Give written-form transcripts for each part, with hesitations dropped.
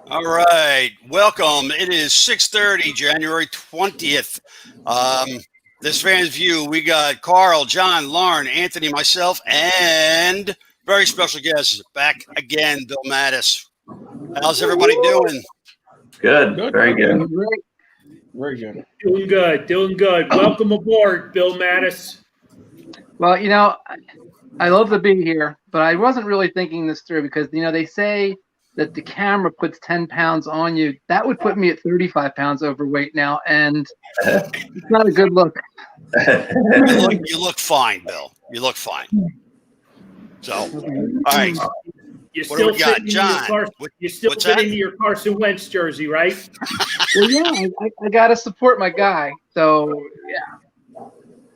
All right, welcome. It is 6:30, January 20th. This Fan's View, we got Carl, John, Lauren, Anthony, myself, and very special guest back again, Bill Mattis. How's everybody doing? Good. Very good. Very good. Doing good. Welcome aboard, Bill Mattis. Well, I love to be here, but I wasn't really thinking this through because, they say that the camera puts 10 pounds on you. That would put me at 35 pounds overweight now, and it's not a good look. You look fine, Bill. You look fine. So, all right. You're What do we still got? fitting John, you're still what's fitting that? into your Carson Wentz jersey, right? Well, yeah, I got to support my guy. So, yeah.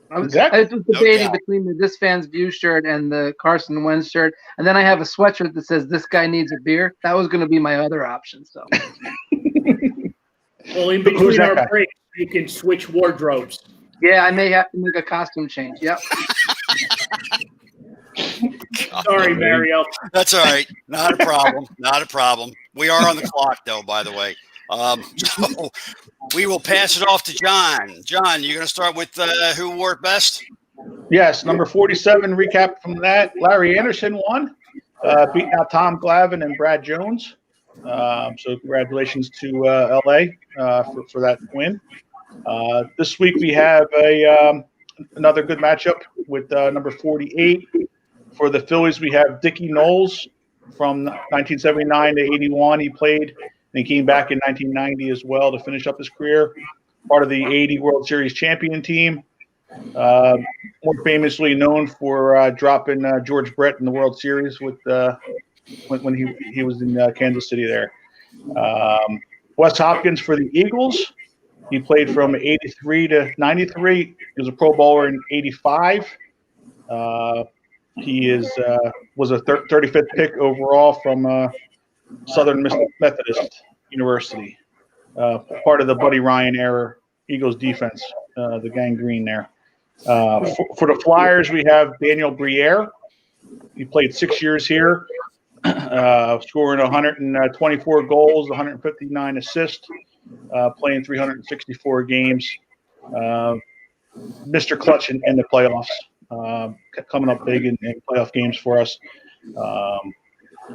I was debating doubt. between the This Fan's View shirt and the Carson Wentz shirt, and then I have a sweatshirt that says "This guy needs a beer." That was going to be my other option. So, Well, in Who's between that our guy? breaks, you can switch wardrobes. yeah, I may have to make a costume change. Yep. Sorry, Mario. That's all right. Not a problem. Not a problem. We are on the clock, though, by the way. So we will pass it off to John. John, you're going to start with who wore it best? Yes, number 47, recap from that. Larry Anderson won, beating out Tom Glavine and Brad Jones. So congratulations to LA for that win. This week we have another good matchup with number 48. For the Phillies, we have Dickie Knowles from 1979 to 81. He played and he came back in 1990 as well to finish up his career. Part of the 80 World Series champion team. More famously known for dropping George Brett in the World Series with when he was in Kansas City there. Wes Hopkins for the Eagles. He played from 83 to 93. He was a Pro Bowler in 85. He was a 35th pick overall from Southern Methodist University. Part of the Buddy Ryan era Eagles defense, the gang green there. For the Flyers, we have Daniel Briere. He played 6 years here, scoring 124 goals, 159 assists, playing 364 games. Mr. Clutch in the playoffs, coming up big in playoff games for us.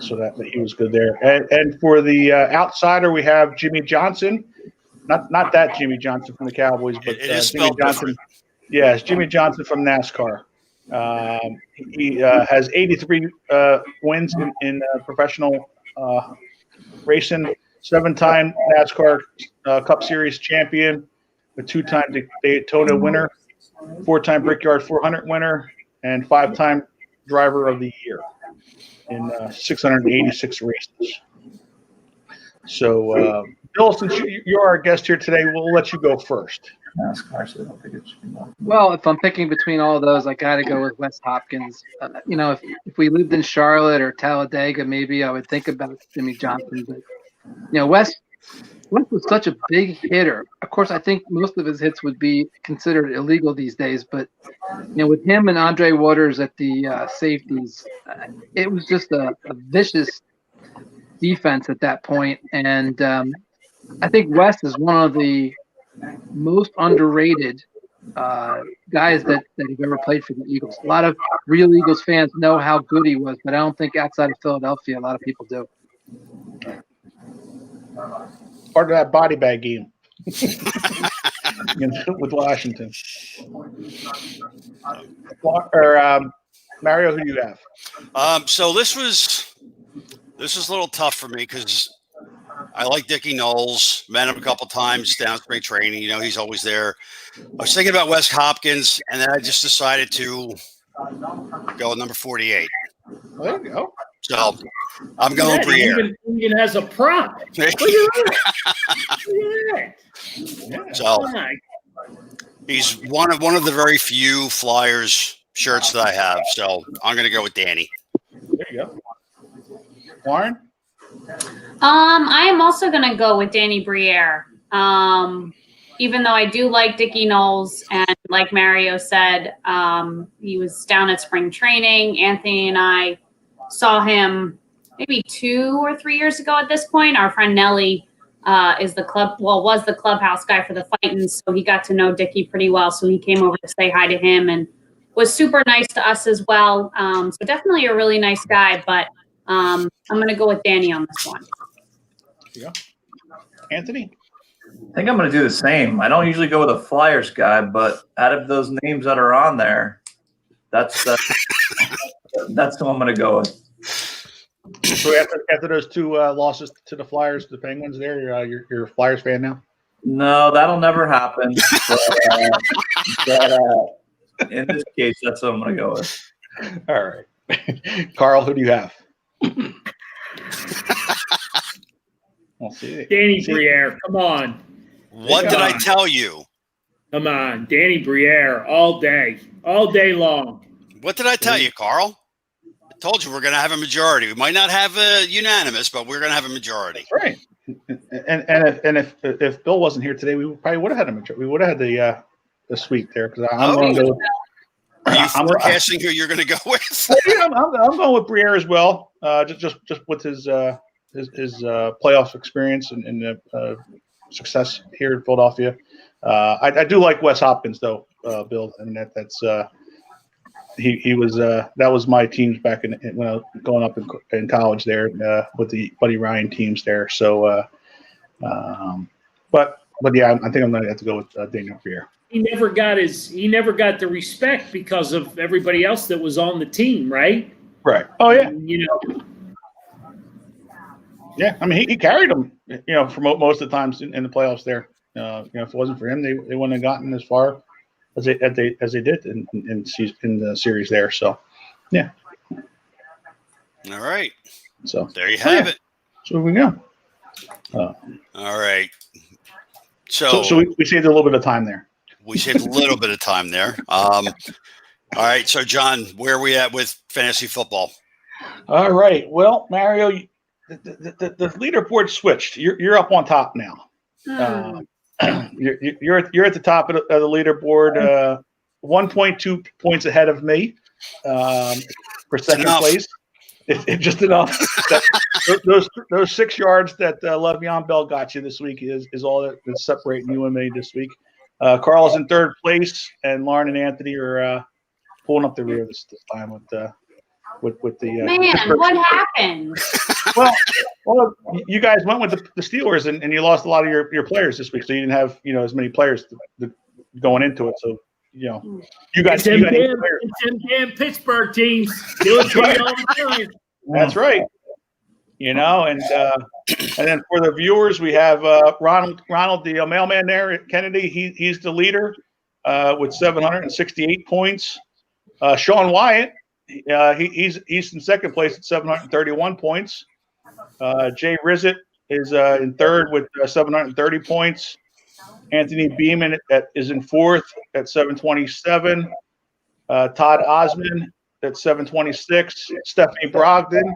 So that he was good there. And for the outsider, we have Jimmy Johnson. Not that Jimmy Johnson from the Cowboys, but It is Jimmy spelled Johnson. different. Yes, Jimmy Johnson from NASCAR. He has 83 wins in professional racing, 7-time NASCAR Cup Series champion, a 2-time Daytona winner, 4-time Brickyard 400 winner, and 5-time Driver of the Year in 686 races. So, Bill, since you're our guest here today, we'll let you go first. NASCAR, so I don't think it should be more. Well, if I'm picking between all of those, I got to go with Wes Hopkins. If we lived in Charlotte or Talladega, maybe I would think about Jimmy Johnson. But Wes was such a big hitter. Of course, I think most of his hits would be considered illegal these days. But with him and Andre Waters at the safeties, it was just a vicious defense at that point. And I think Wes is one of the most underrated guys that have ever played for the Eagles. A lot of real Eagles fans know how good he was, but I don't think outside of Philadelphia a lot of people do. Part of that body bag game with Washington. Mario, who do you have? So this was a little tough for me because I like Dickie Knowles. Met him a couple times down spring training. He's always there. I was thinking about Wes Hopkins, and then I just decided to go with number 48. Well, there you go. So I'm going Briere. Even has a prop. Look at that. So he's one of the very few Flyers shirts that I have. So I'm going to go with Danny. There you go. Warren? I am also going to go with Danny Briere. Even though I do like Dickie Knowles, and like Mario said, he was down at spring training. Anthony and I saw him maybe 2 or 3 years ago at this point. Our friend Nelly was the clubhouse guy for the Fightins, so he got to know Dickie pretty well. So he came over to say hi to him and was super nice to us as well. So definitely a really nice guy, but I'm going to go with Danny on this one. Yeah. Anthony? I think I'm going to do the same. I don't usually go with a Flyers guy, but out of those names that are on there, that's who I'm going to go with. So after those 2 losses to the Flyers, the Penguins there, you're a Flyers fan now? No, that'll never happen. But in this case, that's what I'm going to go with. All right. Carl, who do you have? We'll see. Danny Briere, come on. What did I tell you? Come on. Danny Briere all day long. What did I tell you, Carl? I told you we're going to have a majority. We might not have a unanimous, but we're going to have a majority. Right. And if Bill wasn't here today, we probably would have had a majority. We would have had the sweep there because I'm going to go. Are you forecasting who you're going to go with? Yeah, I'm going with Briere as well. Just with his playoff experience and success here in Philadelphia. I do like Wes Hopkins though, Bill, and that's he was that was my teams back when I was going up in college there with the Buddy Ryan teams there. So, but yeah, I think I'm going to have to go with Daniel Briere. He never got the respect because of everybody else that was on the team, right? Right. Oh yeah. You know. Yeah, I mean he carried them, for most of the times in the playoffs there. If it wasn't for him, they wouldn't have gotten as far as they did in the series there. So, yeah. All right. So there you have it. So we go. All right. So we saved a little bit of time there. We saved a little bit of time there. All right. So John, where are we at with fantasy football? All right. Well, Mario, the leaderboard switched. You're up on top now. You're at the top of the leaderboard, 1.2 points ahead of me for second place. It's just enough. Those 6 yards that Le'Veon Bell got you this week is all that's separating you and me this week. Carl's in third place, and Lauren and Anthony are pulling up the rear this time with the. Man, what happened? Well, you guys went with the Steelers, and you lost a lot of your players this week, so you didn't have as many players going into it. So you guys. It's them damn Pittsburgh teams. Do it to you all the time. That's right. And then for the viewers, we have Ronald, the mailman there at Kennedy. He's the leader with 768 points. Sean Wyatt, he's in second place at 731 points. Jay Rizet is in third with 730 points. Anthony Beeman is in fourth at 727. Todd Osman at 726. Stephanie Brogdon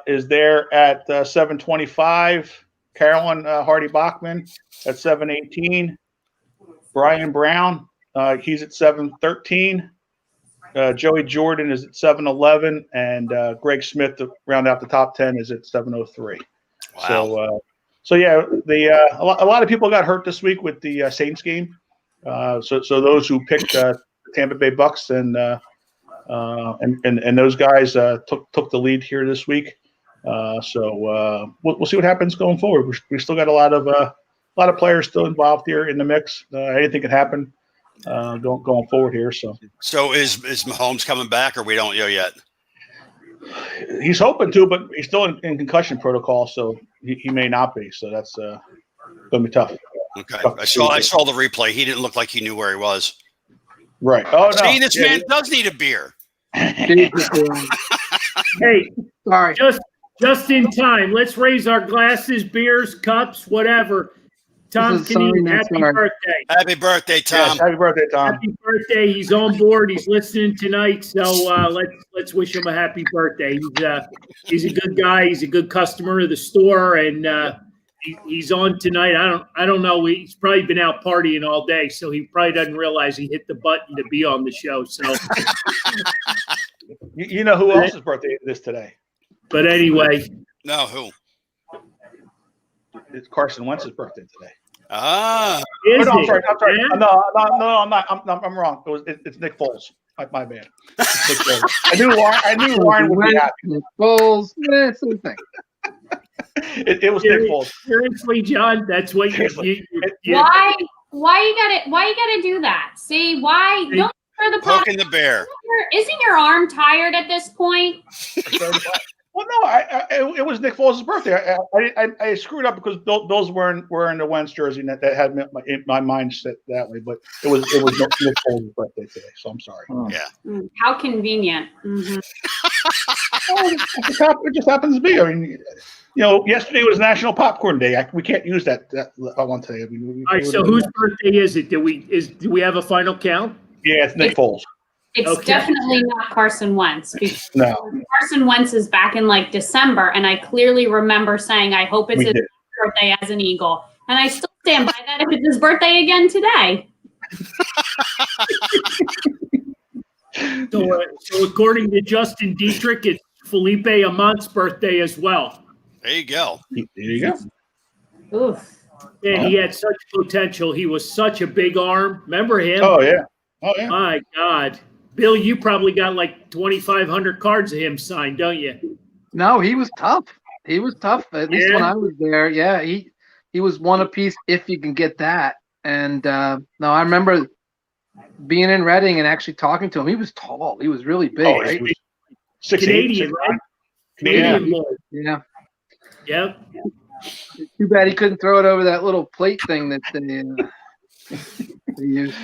is there at 725. Carolyn Hardy-Bachman at 718. Brian Brown, he's at 713. Joey Jordan is at 711, and Greg Smith to round out the top 10 is at 703. Wow. So yeah, a lot of people got hurt this week with the Saints game. So those who picked the Tampa Bay Bucks and those guys took the lead here this week. So we'll see what happens going forward. We still got a lot of players still involved here in the mix. Anything can happen. Going forward here, so is Mahomes coming back, or we don't know yet? He's hoping to, but he's still in concussion protocol, so he may not be. So that's going to be tough. Okay, I saw the replay. He didn't look like he knew where he was. Right. Oh no. See, this man does need a beer. Hey, sorry. Just in time. Let's raise our glasses, beers, cups, whatever. Tom Canine, happy birthday. Happy birthday, Tom. Yes, happy birthday, Tom. Happy birthday. He's on board. He's listening tonight. So let's wish him a happy birthday. He's a good guy. He's a good customer of the store, and he's on tonight. I don't know. He's probably been out partying all day, so he probably doesn't realize he hit the button to be on the show. So you know who else's birthday it is today? But anyway, No, who? It's Carson Wentz's birthday today. Ah, Oh, is no, I'm it? sorry. Yeah? No, I'm not. I'm wrong. It's Nick Foles. My bad. It's Nick Foles. I knew Warren would be happy. Nick Foles, yeah, same thing. It was Nick Foles. Seriously, John, that's what Seriously. you Why you gotta do that? See, why don't for the pot? poking the bear. Isn't your arm tired at this point? Well, no, it was Nick Foles' birthday. I screwed up because those were in the Wentz jersey that had my mind set that way. But it was Nick Foles' birthday today, so I'm sorry. How convenient. Mhm. It just happens to be. I mean, yesterday was National Popcorn Day. We can't use that I want to tell you. I mean, All right, so whose birthday is it? Do we have a final count? Yeah, it's Nick Foles. It's Okay. definitely not Carson Wentz because No, Carson Wentz is back in like December, and I clearly remember saying, "I hope it's we his did. birthday as an Eagle," and I still stand by that. If it's his birthday again today, So according to Justin Dietrich, it's Felipe Amont's birthday as well. There you go. There you go. oof. And he had such potential. He was such a big arm. Remember him? Oh yeah. My God. Bill, you probably got like 2,500 cards of him signed, don't you? No, he was tough. He was tough. At least when I was there. Yeah, he was one apiece if you can get that. And no, I remember being in Reading and actually talking to him. He was tall. He was really big. Oh, Right? he was 6'8", Canadian, 6'9". right? Canadian. Boy. Yeah. Yep. Too bad he couldn't throw it over that little plate thing that they used.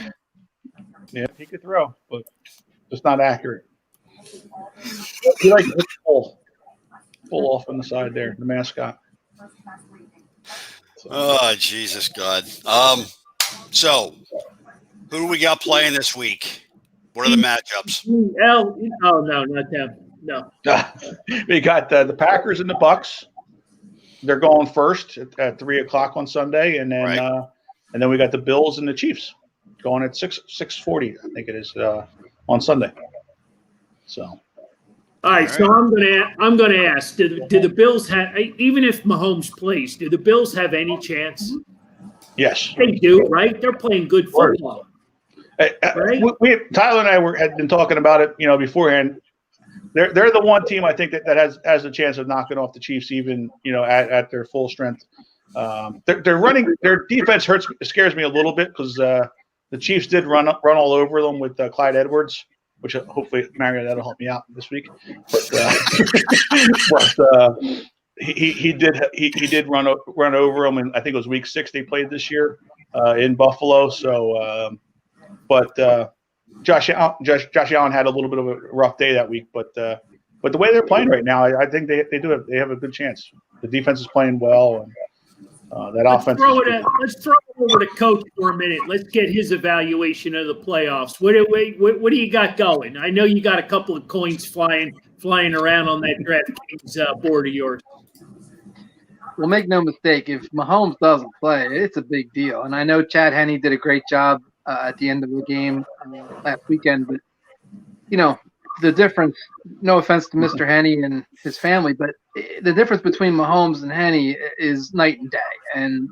Yeah, he could throw, but just not accurate. He liked to hit the pull off on the side there, the mascot. Oh, Jesus God. So who do we got playing this week? What are the matchups? Oh, no, not them. No. We got the Packers and the Bucks. They're going first at 3:00 on Sunday, and then Right. and then we got the Bills and the Chiefs going at 6:40. I think it is on Sunday. So All right, so I'm gonna ask: do the Bills have, even if Mahomes plays, do the Bills have any chance? yes, They do, right? They're playing good football. Right. Tyler and I had been talking about it, beforehand. They're the one team I think that has a chance of knocking off the Chiefs, even at their full strength. They're running. Their defense scares me a little bit because the Chiefs did run all over them with Clyde Edwards, which hopefully Mario that'll help me out this week. But he did run over them, and I think it was week 6 they played this year in Buffalo. So, but Josh Allen had a little bit of a rough day that week, but the way they're playing right now, I think they have a good chance. The defense is playing well, and that offense. Let's throw it over to Coach for a minute. Let's get his evaluation of the playoffs. What do you got going? I know you got a couple of coins flying around on that DraftKings board of yours. Well, make no mistake, if Mahomes doesn't play, it's a big deal. And I know Chad Henne did a great job at the end of the game last weekend, but the difference, no offense to Mr. Henne and his family, but the difference between Mahomes and Henne is night and day, and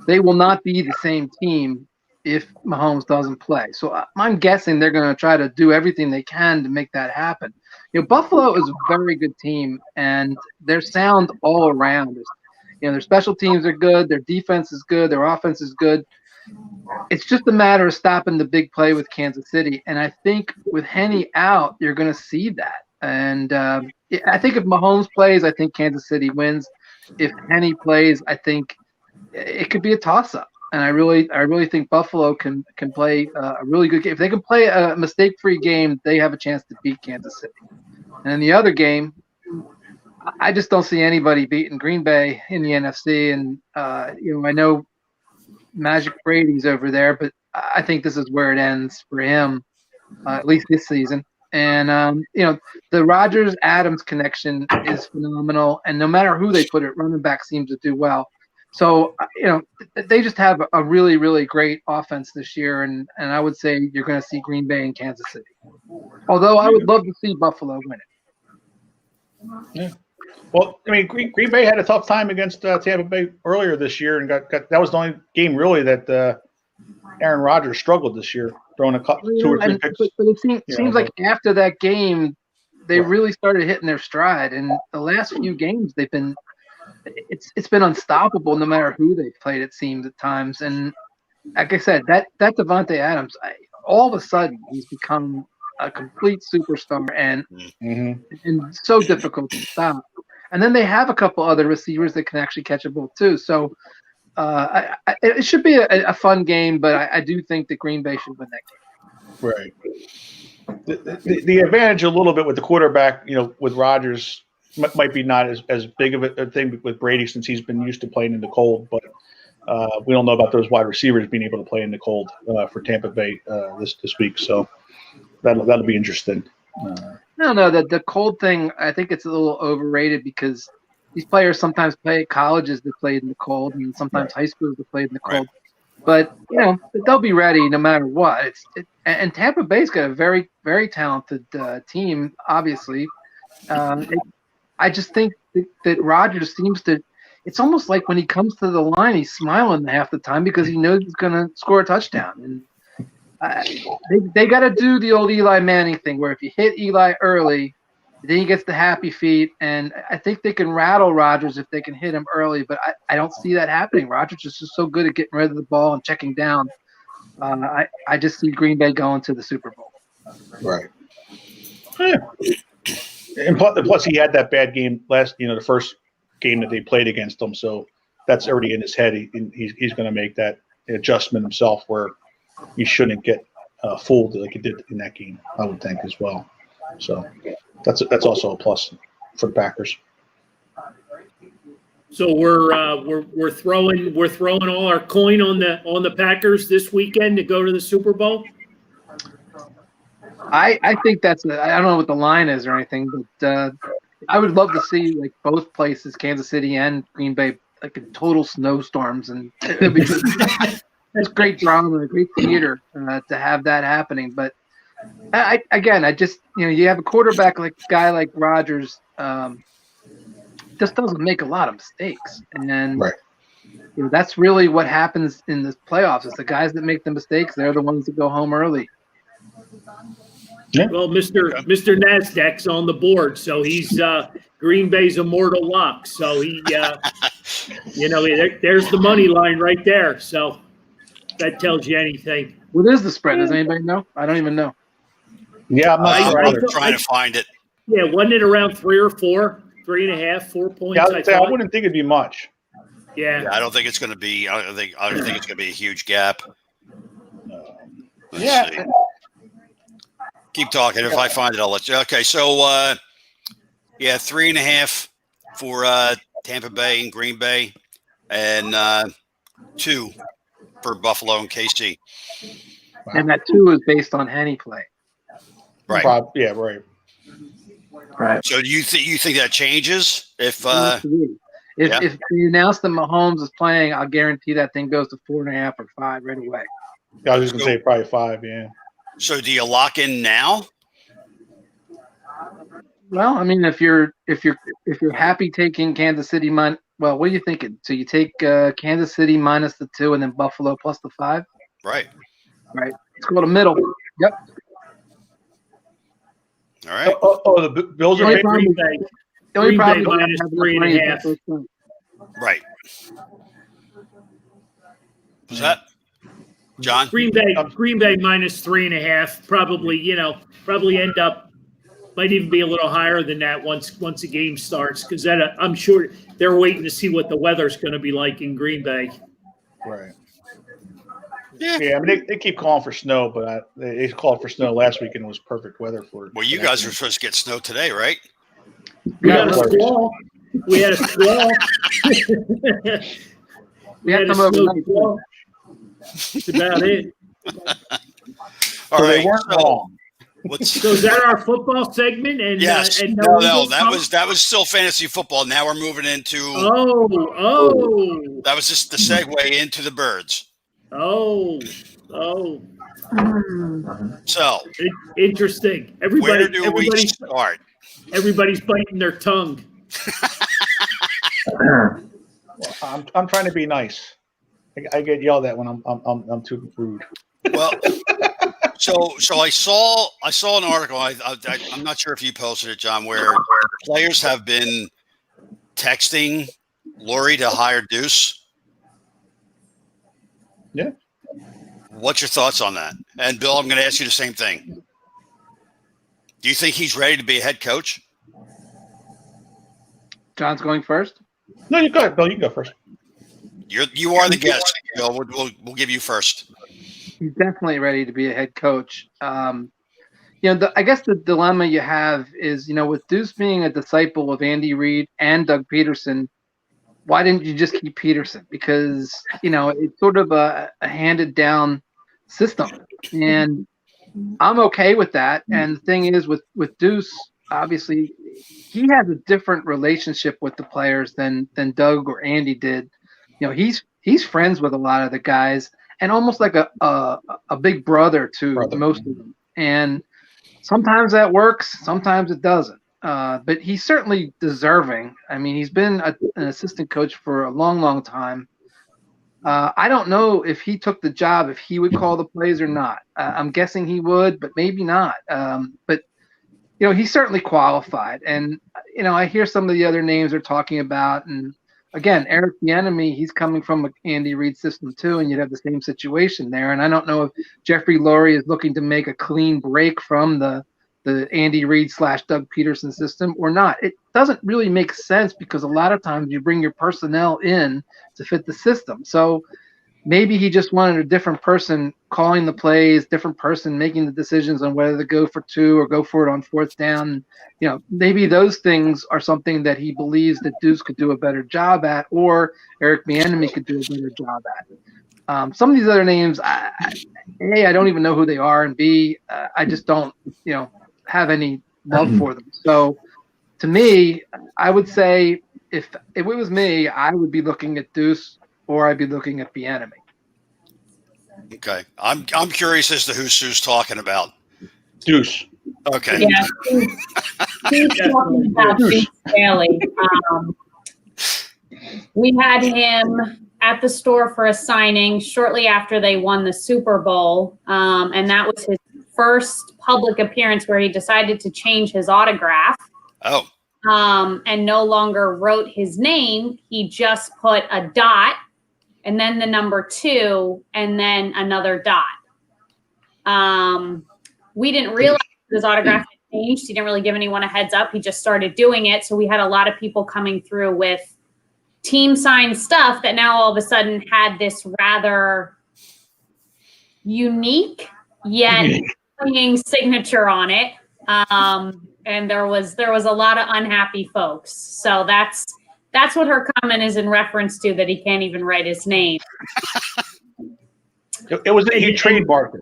they will not be the same team if Mahomes doesn't play. So I'm guessing they're going to try to do everything they can to make that happen. Buffalo is a very good team, and they're sound all around. Their special teams are good, their defense is good, their offense is good. It's just a matter of stopping the big play with Kansas City. And I think with Henne out, you're going to see that. And I think if Mahomes plays, I think Kansas City wins. If Henne plays, I think it could be a toss-up. And I really think Buffalo can play a really good game. If they can play a mistake-free game, they have a chance to beat Kansas City. And in the other game, I just don't see anybody beating Green Bay in the NFC. And I know Magic Brady's over there, but I think this is where it ends for him, at least this season. And the Rodgers-Adams connection is phenomenal, and no matter who they put it, running back seems to do well. So they just have a really, really great offense this year, and I would say you're going to see Green Bay and Kansas City. Although I would love to see Buffalo win it. Yeah. Well, I mean, Green Bay had a tough time against Tampa Bay earlier this year, and got that was the only game really that Aaron Rodgers struggled this year, throwing two or three picks. But it seems like after that game, they really started hitting their stride. And the last few games, it's been unstoppable no matter who they've played. It seems at times, and like I said, that Devontae Adams, all of a sudden he's become a complete superstar and so difficult to stop. And then they have a couple other receivers that can actually catch a ball too. So it should be a fun game, but I do think that Green Bay should win that game. Right. The advantage a little bit with the quarterback, with Rodgers might be not as big of a thing with Brady since he's been used to playing in the cold, but we don't know about those wide receivers being able to play in the cold for Tampa Bay this week. So that'll be interesting. No, the cold thing, I think it's a little overrated because these players sometimes play at colleges that played in the cold and sometimes high schools that played in the cold. Right. But, they'll be ready no matter what. And Tampa Bay's got a very, very talented team, obviously. I just think that Rodgers seems to – it's almost like when he comes to the line, he's smiling half the time because he knows he's going to score a touchdown. And they got to do the old Eli Manning thing where if you hit Eli early, then he gets the happy feet. And I think they can rattle Rodgers if they can hit him early, but I don't see that happening. Rodgers is just so good at getting rid of the ball and checking down. I just see Green Bay going to the Super Bowl. Right. Yeah. And plus he had that bad game the first game that they played against them. So that's already in his head. He's going to make that adjustment himself where he shouldn't get fooled like he did in that game, I would think as well. So that's also a plus for the Packers. So we're throwing all our coin on the Packers this weekend to go to the Super Bowl. I think I don't know what the line is or anything, but I would love to see like both places, Kansas City and Green Bay, like in total snowstorms, and it'd be that's great drama and great theater to have that happening. But I just you have a quarterback like a guy like Rodgers, just doesn't make a lot of mistakes, and that's really what happens in the playoffs. It's the guys that make the mistakes; they're the ones that go home early. Yeah. Well, Mr. Nasdaq's on the board, so he's Green Bay's immortal lock. So he, there's the money line right there. So that tells you anything. What is the spread? Does anybody know? I don't even know. Yeah, I'm not sure. I'm trying to find it. Yeah, wasn't it around 3 or 4, 3.5, 4 points? Yeah, I wouldn't think it'd be much. Yeah, I don't think it's going to be. I don't think it's going to be a huge gap. Let's see. Keep talking. If I find it, I'll let you. Okay, so 3.5 for Tampa Bay and Green Bay, and 2 for Buffalo and KC. And that 2 is based on Henny play. Right. Right. Right. So you think that changes if if they announce that Mahomes is playing, I'll guarantee that thing goes to 4.5 or 5 right away. Yeah, I was just gonna say probably 5. Yeah. So do you lock in now? Well, I mean, if you're happy taking Kansas City what are you thinking? So you take Kansas City minus the 2 and then Buffalo plus the 5? Right. Right. Let's go to middle. Yep. All right. The Bills are Green Bay. The only Green Bay problem minus 3.5. Right. What's that, John? Green Bay minus 3.5. Probably end up. Might even be a little higher than that once a game starts, because that I'm sure they're waiting to see what the weather's going to be like in Green Bay. Right. Yeah, I mean they keep calling for snow, but they called for snow last week and it was perfect weather for it. Well, you guys were supposed to get snow today, right? We had a squall. We had a squall. We had a squall. That's about it. All right. They weren't wrong. So is that our football segment? And yes. No, that was still fantasy football. Now we're moving into. Oh. That was just the segue into the birds. Oh. So interesting. Where do we start? Everybody's biting their tongue. I'm trying to be nice. I get yelled at when I'm too rude. Well, so I saw an article. I'm not sure if you posted it, John, where players have been texting Laurie to hire Deuce. Yeah. What's your thoughts on that? And Bill, I'm going to ask you the same thing. Do you think he's ready to be a head coach? John's going first. No, you go ahead, Bill. You go first. You are the guest, Bill. We'll give you first. He's definitely ready to be a head coach. I guess the dilemma you have is, with Deuce being a disciple of Andy Reid and Doug Peterson, why didn't you just keep Peterson? Because, it's sort of a handed down system. And I'm okay with that. And the thing is with Deuce, obviously, he has a different relationship with the players than Doug or Andy did. He's friends with a lot of the guys and almost like a big brother to most of them. And sometimes that works, sometimes it doesn't. But he's certainly deserving. I mean, he's been an assistant coach for a long, long time. I don't know if he took the job, if he would call the plays or not. I'm guessing he would, but maybe not. But he's certainly qualified. And, I hear some of the other names they're talking about. And again, Eric Bieniemy, he's coming from an Andy Reid system too, and you'd have the same situation there. And I don't know if Jeffrey Lurie is looking to make a clean break from the Andy Reid / Doug Peterson system or not. It doesn't really make sense because a lot of times you bring your personnel in to fit the system. So maybe he just wanted a different person calling the plays, different person making the decisions on whether to go for 2 or go for it on 4th down. Maybe those things are something that he believes that Deuce could do a better job at, or Eric Bieniemy could do a better job at. Some of these other names, A, I don't even know who they are, and B, I just don't, have any love for them. So to me, I would say if it was me, I would be looking at Deuce or I'd be looking at Bieniemy. Okay. I'm curious as to who Sue's talking about. Deuce. Okay. Yeah, he's talking about Deuce Staley. We had him at the store for a signing shortly after they won the Super Bowl, and that was his first public appearance where he decided to change his autograph. Oh. And no longer wrote his name. He just put a dot and then the number 2 and then another dot. We didn't realize his autograph had changed. He didn't really give anyone a heads up. He just started doing it. So we had a lot of people coming through with team signed stuff that now all of a sudden had this rather unique yet clinging signature on it. And there was a lot of unhappy folks. So that's what her comment is in reference to, that he can't even write his name. It was he trademarked it.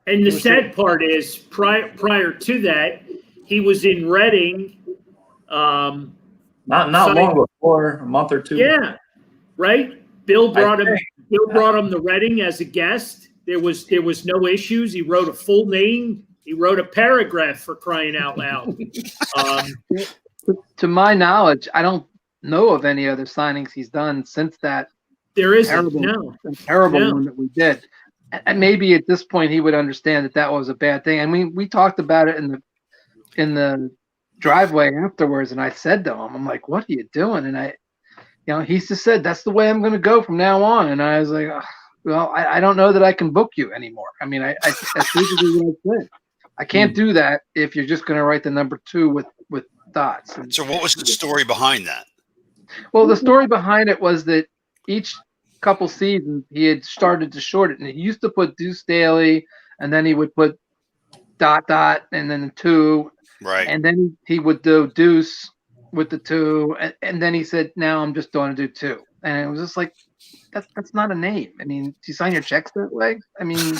And the sad part is, prior to that, he was in Reading. Not long before, a month or two. Yeah, right. Bill brought him to Reading as a guest. There was no issues. He wrote a full name. He wrote a paragraph, for crying out loud. To my knowledge, I don't know of any other signings he's done since that. There isn't. Terrible one that we did. And maybe at this point he would understand that was a bad thing. I mean, we talked about it in the driveway afterwards, and I said to him, I'm like, "What are you doing?" And he just said, "That's the way I'm going to go from now on." And I was like, "Well, I don't know that I can book you anymore." I mean, that's basically what I said. I can't do that if you're just going to write the number 2 with dots. So what was the story behind that? Well, the story behind it was that each couple seasons he had started to short it, and he used to put Deuce Staley, and then he would put ... and then 2, Right. and then he would do Deuce with the 2, and then he said, "Now I'm just going to do 2," and it was just like, that's not a name. I mean, do you sign your checks that way? I mean,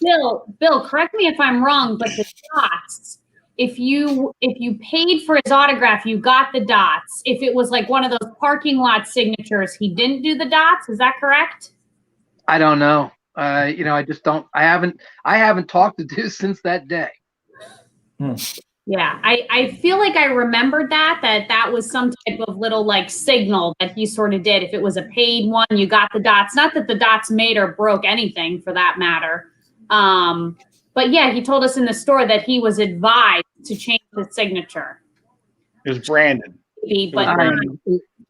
Bill, correct me if I'm wrong, but the dots, if you paid for his autograph, you got the dots. If it was like one of those parking lot signatures, he didn't do the dots. Is that correct? I don't know. I just don't. I haven't talked to Deuce since that day. Yeah, I feel like I remembered that was some type of little like signal that he sort of did. If it was a paid one, you got the dots. Not that the dots made or broke anything for that matter. But yeah, he told us in the store that he was advised to change the signature. It was Brandon. But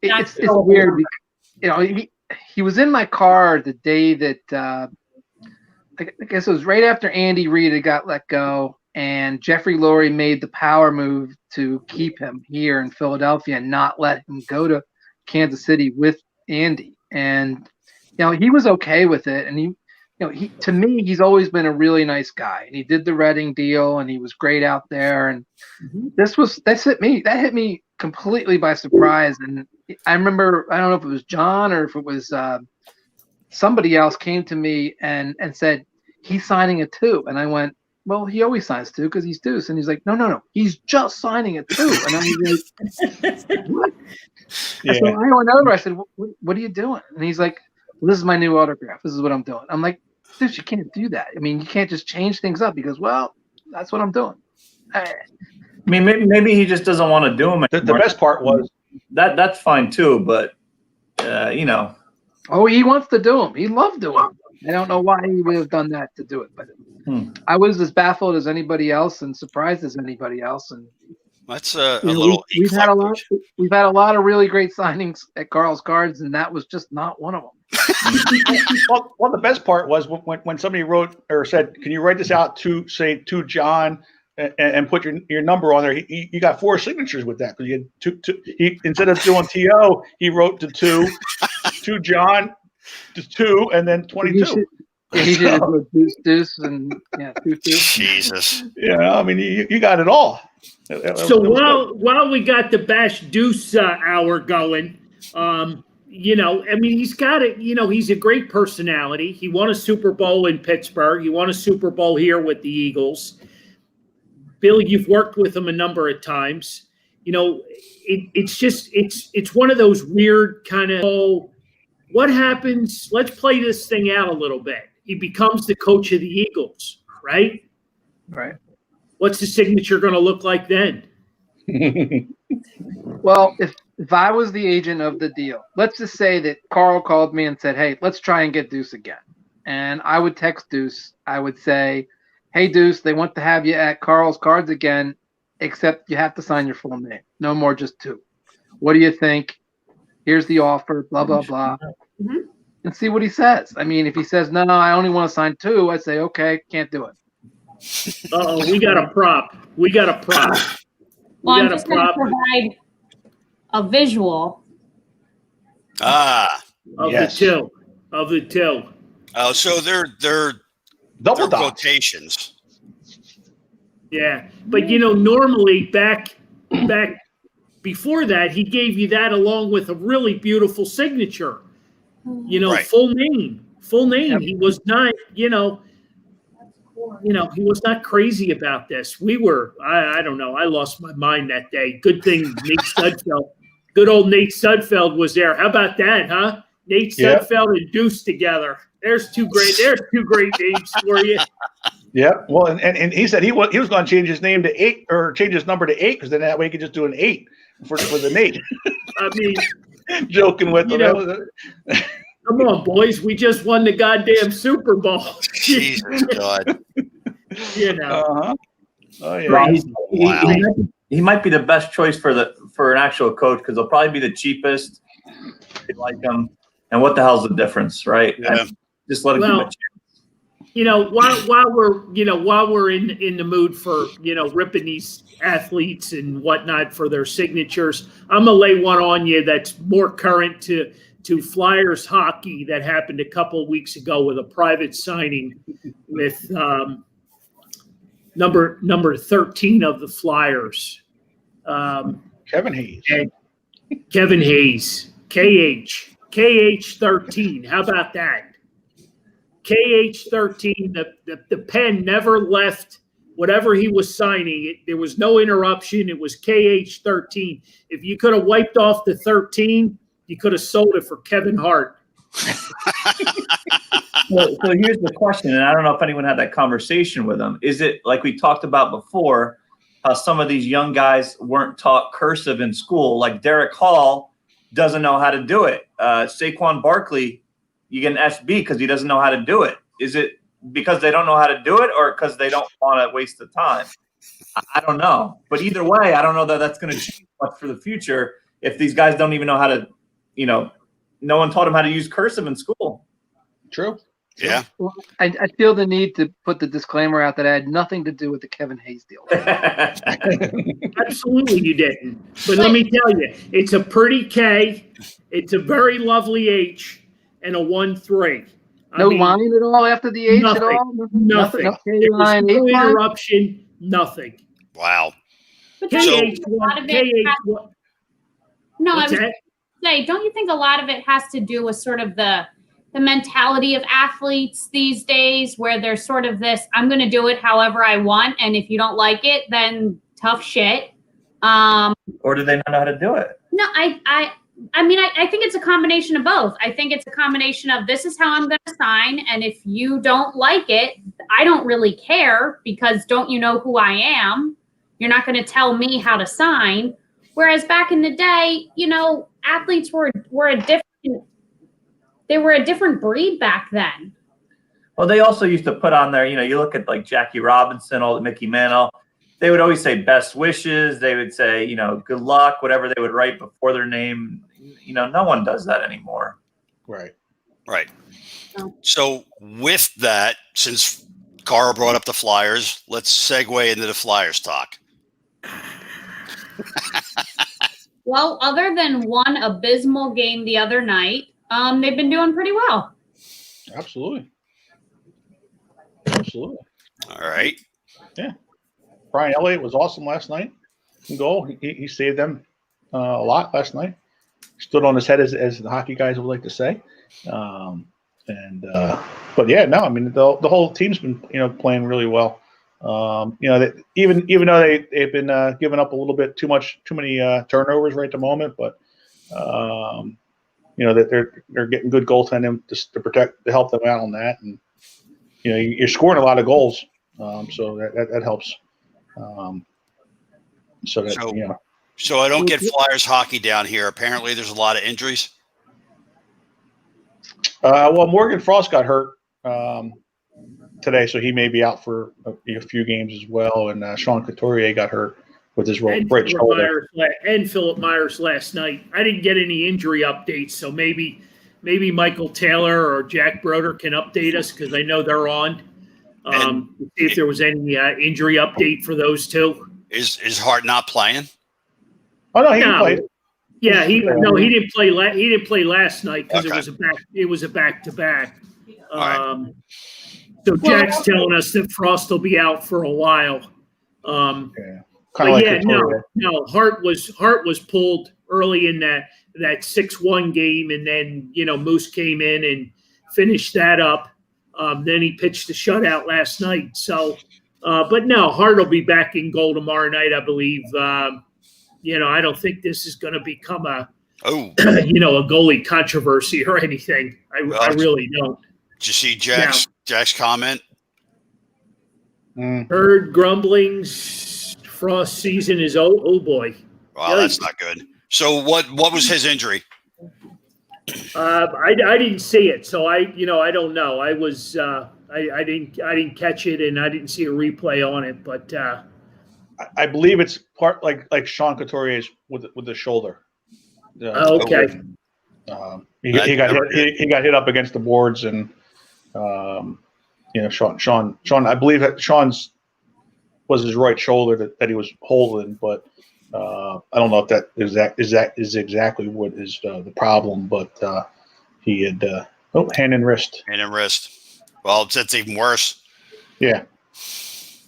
It's weird. He was in my car the day that I guess it was right after Andy Reid had got let go, and Jeffrey Lurie made the power move to keep him here in Philadelphia and not let him go to Kansas City with Andy. And he was okay with it. And he to me, he's always been a really nice guy. And he did the Reading deal, and he was great out there. And that hit me completely by surprise. And I remember, I don't know if it was John or if it was somebody else came to me and said he's signing a 2, and I went, well, he always signs 2 because he's Deuce. And he's like, no, he's just signing a 2. And I was like, what? Yeah. So I went over. I said, what are you doing? And he's like, well, this is my new autograph. This is what I'm doing. I'm like, Deuce, you can't do that. I mean, you can't just change things up. He goes, well, that's what I'm doing. I mean, maybe he just doesn't want to do them anymore. The best part was that's fine too, but Oh, he wants to do them. He loved doing them. I don't know why he would have done that to do it, but I was as baffled as anybody else and surprised as anybody else. And that's a little. We've had a lot of really great signings at Carl's Cards, and that was just not one of them. well, the best part was when somebody wrote or said, "Can you write this out to John and put your number on there?" He got 4 signatures with that because he had two. He instead of doing TO, he wrote to 2, to John, to 2, and then 22. He did go Deuce and 2. Jesus. Yeah, I mean, you got it all. So while we got the Bash Deuce hour going, I mean, he's got it. He's a great personality. He won a Super Bowl in Pittsburgh. He won a Super Bowl here with the Eagles. Bill, you've worked with him a number of times. It's one of those weird kind of, what happens? Let's play this thing out a little bit. He becomes the coach of the Eagles, right? Right. What's the signature going to look like then? Well, if I was the agent of the deal, let's just say that Carl called me and said, hey, let's try and get Deuce again. And I would text Deuce. I would say, hey, Deuce, they want to have you at Carl's Cards again, except you have to sign your full name. No more, just 2. What do you think? Here's the offer, blah, blah, blah. Mm-hmm. And see what he says. I mean, if he says, no, I only want to sign 2, I'd say, okay, can't do it. Uh-oh, we got a prop. Well, I'm just going to provide a visual. Of yes. the two. Oh, so they're double quotations. Yeah, but normally back before that, he gave you that along with a really beautiful signature. Right. Full name. Yep. He was not, he was not crazy about this. We were, I don't know. I lost my mind that day. Good thing good old Nate Sudfeld was there. How about that, huh? Nate Sudfeld and Deuce together. There's two great names for you. Yeah. Well, and he said he was going to change his name to 8 or change his number to 8 because then that way he could just do an 8 for the Nate. I mean, joking with him. Come on, boys. We just won the goddamn Super Bowl. Jesus God. Uh-huh. Oh yeah. Well, he might be the best choice for an actual coach because they'll probably be the cheapest. They like him, and what the hell's the difference, right? Yeah. Just let him give him a chance. While we're in the mood for ripping these athletes and whatnot for their signatures, I'm gonna lay one on you that's more current to Flyers hockey that happened a couple of weeks ago with a private signing with number 13 of the Flyers, Kevin Hayes. Kevin Hayes, KH 13. How about that? KH 13. The pen never left whatever he was signing. There was no interruption. It was KH 13. If you could have wiped off the 13, you could have sold it for Kevin Hart. So here's the question, and I don't know if anyone had that conversation with him. Is it like we talked about before? how some of these young guys weren't taught cursive in school. Like Derek Hall doesn't know how to do it. Saquon Barkley, you get an SB because he doesn't know how to do it. Is it because they don't know how to do it, or because they don't want to waste the time? I don't know. But either way, I don't know that that's going to change much for the future if these guys don't even know how to, no one taught them how to use cursive in school. True. Yeah. Well, I feel the need to put the disclaimer out that I had nothing to do with the Kevin Hayes deal. Absolutely, you didn't. But let me tell you, it's a pretty K, it's a very lovely H, and a 1-3. No line at all after the H at all? Nothing. No There was K-line, no H-line? interruption, nothing. Wow. But don't you So- think a lot of it has, no, I What's was that? say, don't you think a lot of it has to do with sort of the mentality of athletes these days, where there's sort of this, I'm going to do it however I want, and if you don't like it, then tough shit. Or do they not know how to do it? No, I mean, I think it's a combination of both. I think it's a combination of, this is how I'm going to sign, and if you don't like it, I don't really care, because don't you know who I am? You're not going to tell me how to sign. Whereas back in the day, athletes were a different breed back then. Well, they also used to put on there, you look at like Jackie Robinson, all Mickey Mantle, they would always say best wishes. They would say, good luck, whatever they would write before their name. No one does that anymore. Right. Right. Oh. So with that, since Carl brought up the Flyers, let's segue into the Flyers talk. Well, other than one abysmal game the other night, they've been doing pretty well. Absolutely. All right. Brian Elliott was awesome last night in goal. He saved them a lot last night. Stood on his head, as the hockey guys would like to say. But yeah, no, I mean the whole team's been playing really well. Even though they've been giving up a little bit too many turnovers right at the moment, but that they're getting good goaltending to help them out on that, and you're scoring a lot of goals, so that helps. So I don't get Flyers hockey down here. Apparently, there's a lot of injuries. Well, Morgan Frost got hurt today, so he may be out for a few games as well. And Sean Couturier got hurt with his right shoulder. And Philip Myers last night. I didn't get any injury updates, so maybe Michael Taylor or Jack Broder can update us, because I know they're on. See if there was any injury update for those two. Is Hart not playing? Oh no, he played. Yeah, he didn't play. He didn't play last night because Okay. it was a back-to-back. Right. So Jack's telling us that Frost will be out for a while. Kind of But like yeah, Couturier. no. Hart was pulled early in that 6-1 game, and then Moose came in and finished that up. Then he pitched the shutout last night. So, but no, Hart will be back in goal tomorrow night, I believe. I don't think this is going to become a a goalie controversy or anything. I really don't. Did you see Jack's comment? Heard grumblings. Frost season is oh boy. Wow, that's not good. So what was his injury? I didn't see it, so I don't know. I was I didn't catch it, and I didn't see a replay on it, but I believe it's part like Sean Couturier's with the shoulder. okay. He got hit up against the boards, and Sean. I believe that Sean's was his right shoulder that he was holding, but I don't know if that is exactly what is the problem. But he had hand and wrist. Hand and wrist. Well, it's even worse. Yeah.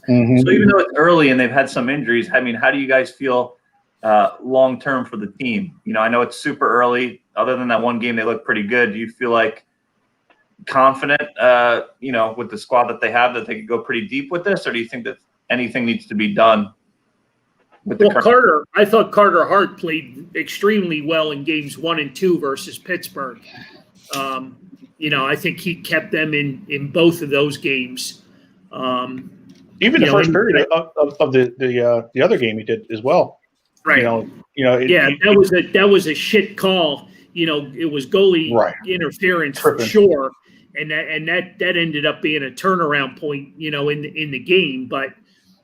Mm-hmm. So even though it's early and they've had some injuries, I mean, how do you guys feel long term for the team? I know it's super early. Other than that one game, they look pretty good. Do you feel like confident, with the squad that they have, that they could go pretty deep with this, or do you think that anything needs to be done? I thought Carter Hart played extremely well in games 1 and 2 versus Pittsburgh. I think he kept them in both of those games. Even the You know, first and- period of the other game he did as well. right. That was a shit call. You know, it was goalie Right. interference for Tripping. sure, and that ended up being a turnaround point. You know, in the game. But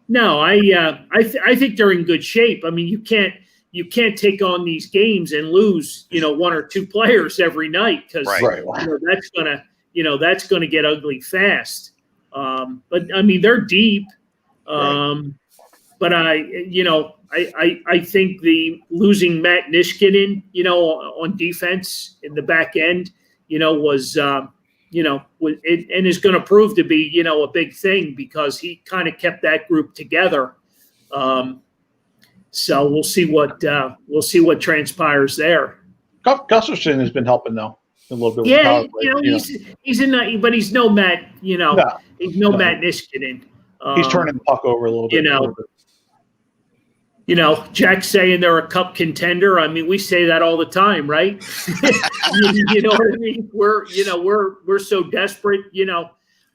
no, I think they're in good shape. I mean, you can't take on these games and lose, you know, one or two players every night because Right. Right. you know, that's gonna get ugly fast. But I mean, they're deep. But I think the losing Matt Niskanen, you know, on defense in the back end, you know, was and is going to prove to be, you know, a big thing because he kind of kept that group together. So we'll see what transpires there. Gustafson has been helping though a little bit. With Yeah, power play, you know, but he's no Matt, you know, No. he's no No. Matt Niskanen. He's turning the puck over a little bit. You know, Jack's saying they're a cup contender. I mean, we say that all the time, right? You know what I mean? We're so desperate, you know.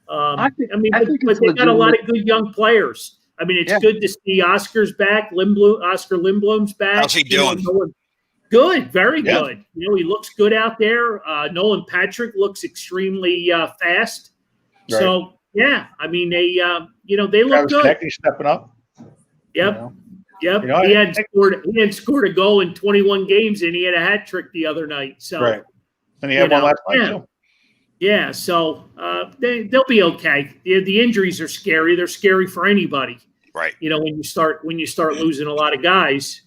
I think But they got a lot of good young players. I mean, it's good to see Oscar's back. Oscar Lindblom's back. How's he doing? Good, very Yeah. good. You know, he looks good out there. Nolan Patrick looks extremely fast. Right. So yeah, I mean they they look Travis good. Konecny's stepping up. Yep. You know? Yep, You know, he had scored a goal in 21 games, and he had a hat trick the other night. So, Right. And he had you one know, last night yeah. too. yeah, so they'll be okay. The injuries are scary. They're scary for anybody. Right. You know, when you start losing a lot of guys.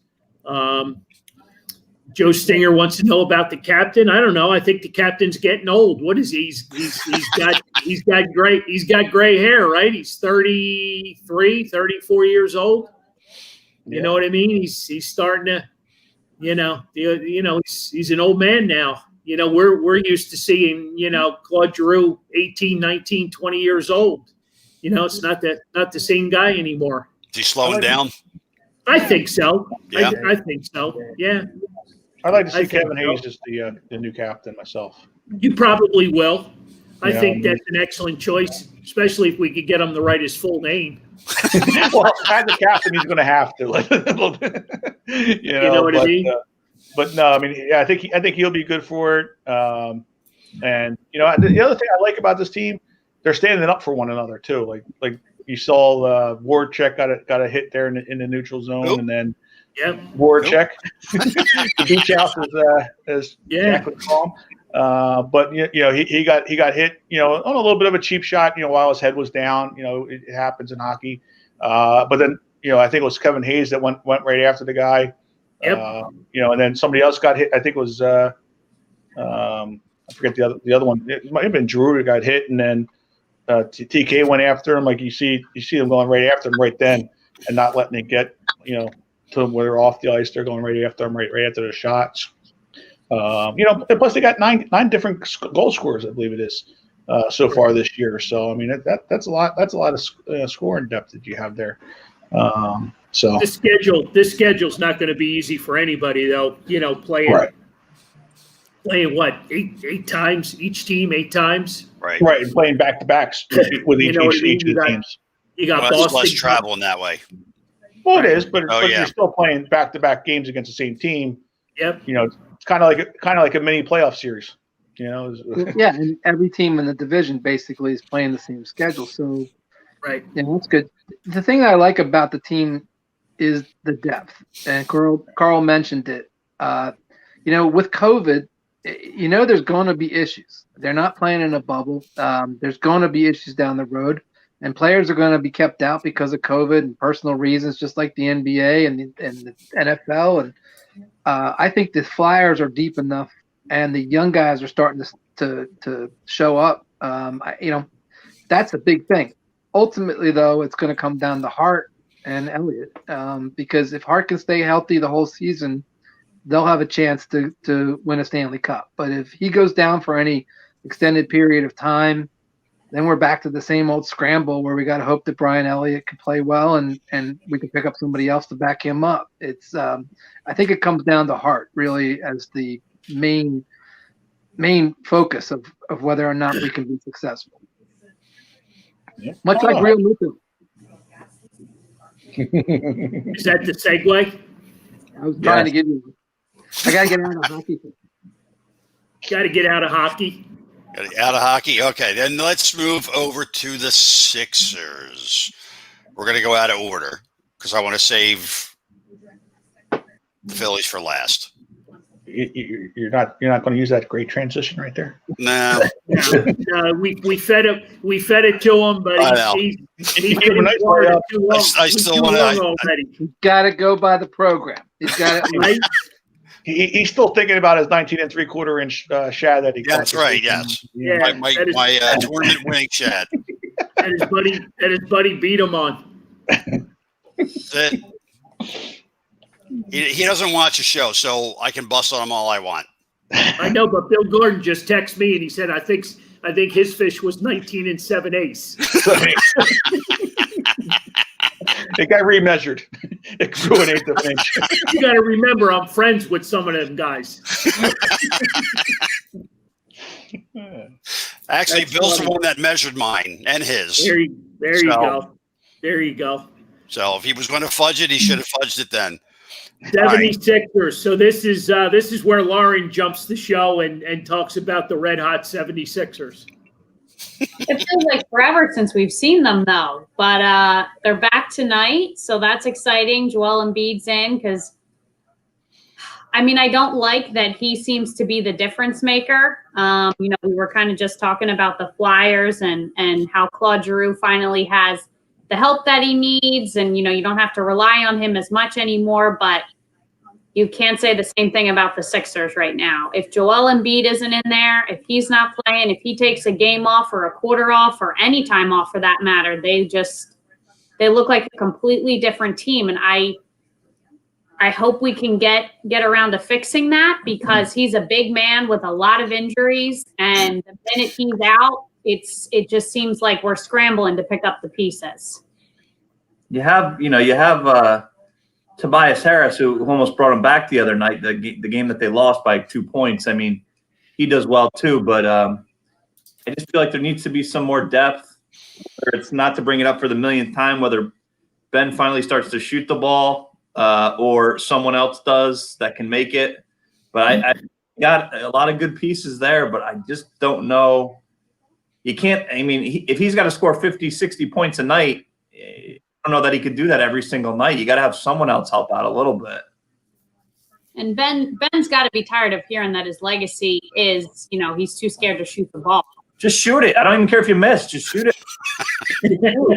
Joe Stinger wants to know about the captain. I don't know. I think the captain's getting old. What is he? He's got gray hair, right? He's 33, 34 years old. You know what I mean? He's starting to, he's an old man now. You know, we're used to seeing, Claude Giroux 18, 19, 20 years old. You know, it's not the same guy anymore. Is he slowing down? I think so. Yeah. I think so. Yeah. I'd like to I see think Kevin so. Hayes as the new captain myself. You probably will. I Yeah. think that's an excellent choice, especially if we could get him to write his full name. Well, as the captain, he's going to have to. you know what I mean? But no, I mean, yeah, I think he'll be good for it. And the other thing I like about this team, they're standing up for one another too. Like you saw, Warcheck got a hit there in the neutral zone, Nope. and then Yep. Warcheck, the beach house as Yeah. Jack would call him. But he got hit, on a little bit of a cheap shot, while his head was down. It happens in hockey. But then, I think it was Kevin Hayes that went right after the guy. Yep. And then somebody else got hit. I think it was I forget the other one. It might have been Drew who got hit, and then TK went after him. Like you see them going right after him right then, and not letting it get to where they're off the ice. They're going right after them, right after the shots. And plus they got nine different goal scorers, I believe it is, so far this year. So I mean that's a lot. That's a lot of scoring depth that you have there. So This schedule's not going to be easy for anybody, though. Playing what, eight times each team, 8 times. Right. right, and playing back to backs with each know what I mean? of the teams. You got Well, that's Boston. less traveling that way. Well, it is, but Oh, yeah. you're still playing back to back games against the same team. Yep. It's kind of like a mini playoff series. Yeah, and every team in the division basically is playing the same schedule. So Right. yeah, that's good. The thing that I like about the team is the depth, and Carl mentioned it. With COVID, there's going to be issues. They're not playing in a bubble. There's going to be issues down the road, and players are going to be kept out because of COVID and personal reasons, just like the NBA and the NFL. And I think the Flyers are deep enough, and the young guys are starting to show up. That's a big thing. Ultimately, though, it's going to come down to Hart and Elliott, because if Hart can stay healthy the whole season, they'll have a chance to win a Stanley Cup. But if he goes down for any extended period of time, then we're back to the same old scramble where we got to hope that Brian Elliott can play well and we can pick up somebody else to back him up. It's I think it comes down to Hart really as the main focus of whether or not we can be successful. Yeah. Much like Real Muto. Is that the segue? I was trying to give you. I gotta get out of hockey. Got to get out of hockey. Out of hockey. Okay, then let's move over to the Sixers. We're going to go out of order because I want to save the Phillies for last. You're not going to use that great transition right there. No, No, we fed it to him, but I know. he's been in Florida too long. I still want Too to. long already. He's got to go by the program. He's got to. Right? He's still thinking about his 19 3/4 inch shad that he caught That's this right. weekend. Yes, Yeah, my that is- tournament winning Chad. that his buddy beat him on. That he doesn't watch the show, so I can bust on him all I want. I know, but Bill Gordon just texted me and he said, I think his fish was 19 7/8. It got remeasured. It grew an eighth of an inch. You got to remember, I'm friends with some of them guys. Actually, That's Bill's the funny. one that measured mine and his. There you go. There you go. So if he was going to fudge it, he should have fudged it then. 76ers. So this is where Lauren jumps the show and talks about the red hot 76ers. It feels like forever since we've seen them, though. But they're back tonight, so that's exciting. Joel Embiid's in because, I mean, I don't like that he seems to be the difference maker. We were kind of just talking about the Flyers and how Claude Giroux finally has the help that he needs, and you don't have to rely on him as much anymore. But you can't say the same thing about the Sixers right now. If Joel Embiid isn't in there, if he's not playing, if he takes a game off or a quarter off or any time off for that matter, they look like a completely different team. And I hope we can get around to fixing that because he's a big man with a lot of injuries. And the minute he's out, it just seems like we're scrambling to pick up the pieces. You have Tobias Harris, who almost brought him back the other night, the game that they lost by 2 points. I mean, he does well too, but I just feel like there needs to be some more depth. Whether it's not to bring it up for the millionth time, whether Ben finally starts to shoot the ball or someone else does that can make it. But I got a lot of good pieces there, but I just don't know. You can't – I mean, if he's got to score 50, 60 points a night, I don't know that he could do that every single night. You got to have someone else help out a little bit. And Ben's got to be tired of hearing that his legacy is, he's too scared to shoot the ball. Just shoot it. I don't even care if you miss. Just shoot it.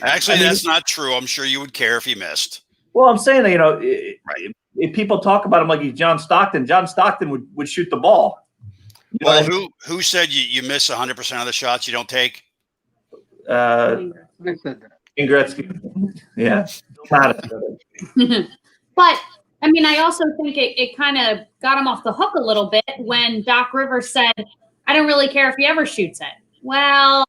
Actually, that's not true. I'm sure you would care if he missed. Well, I'm saying that, if people talk about him like he's John Stockton would shoot the ball. You know Well, what I mean? who said you miss 100% of the shots you don't take? I said that. Gretzky. Yeah. But, I mean, I also think it kind of got him off the hook a little bit when Doc Rivers said, I don't really care if he ever shoots it. Well,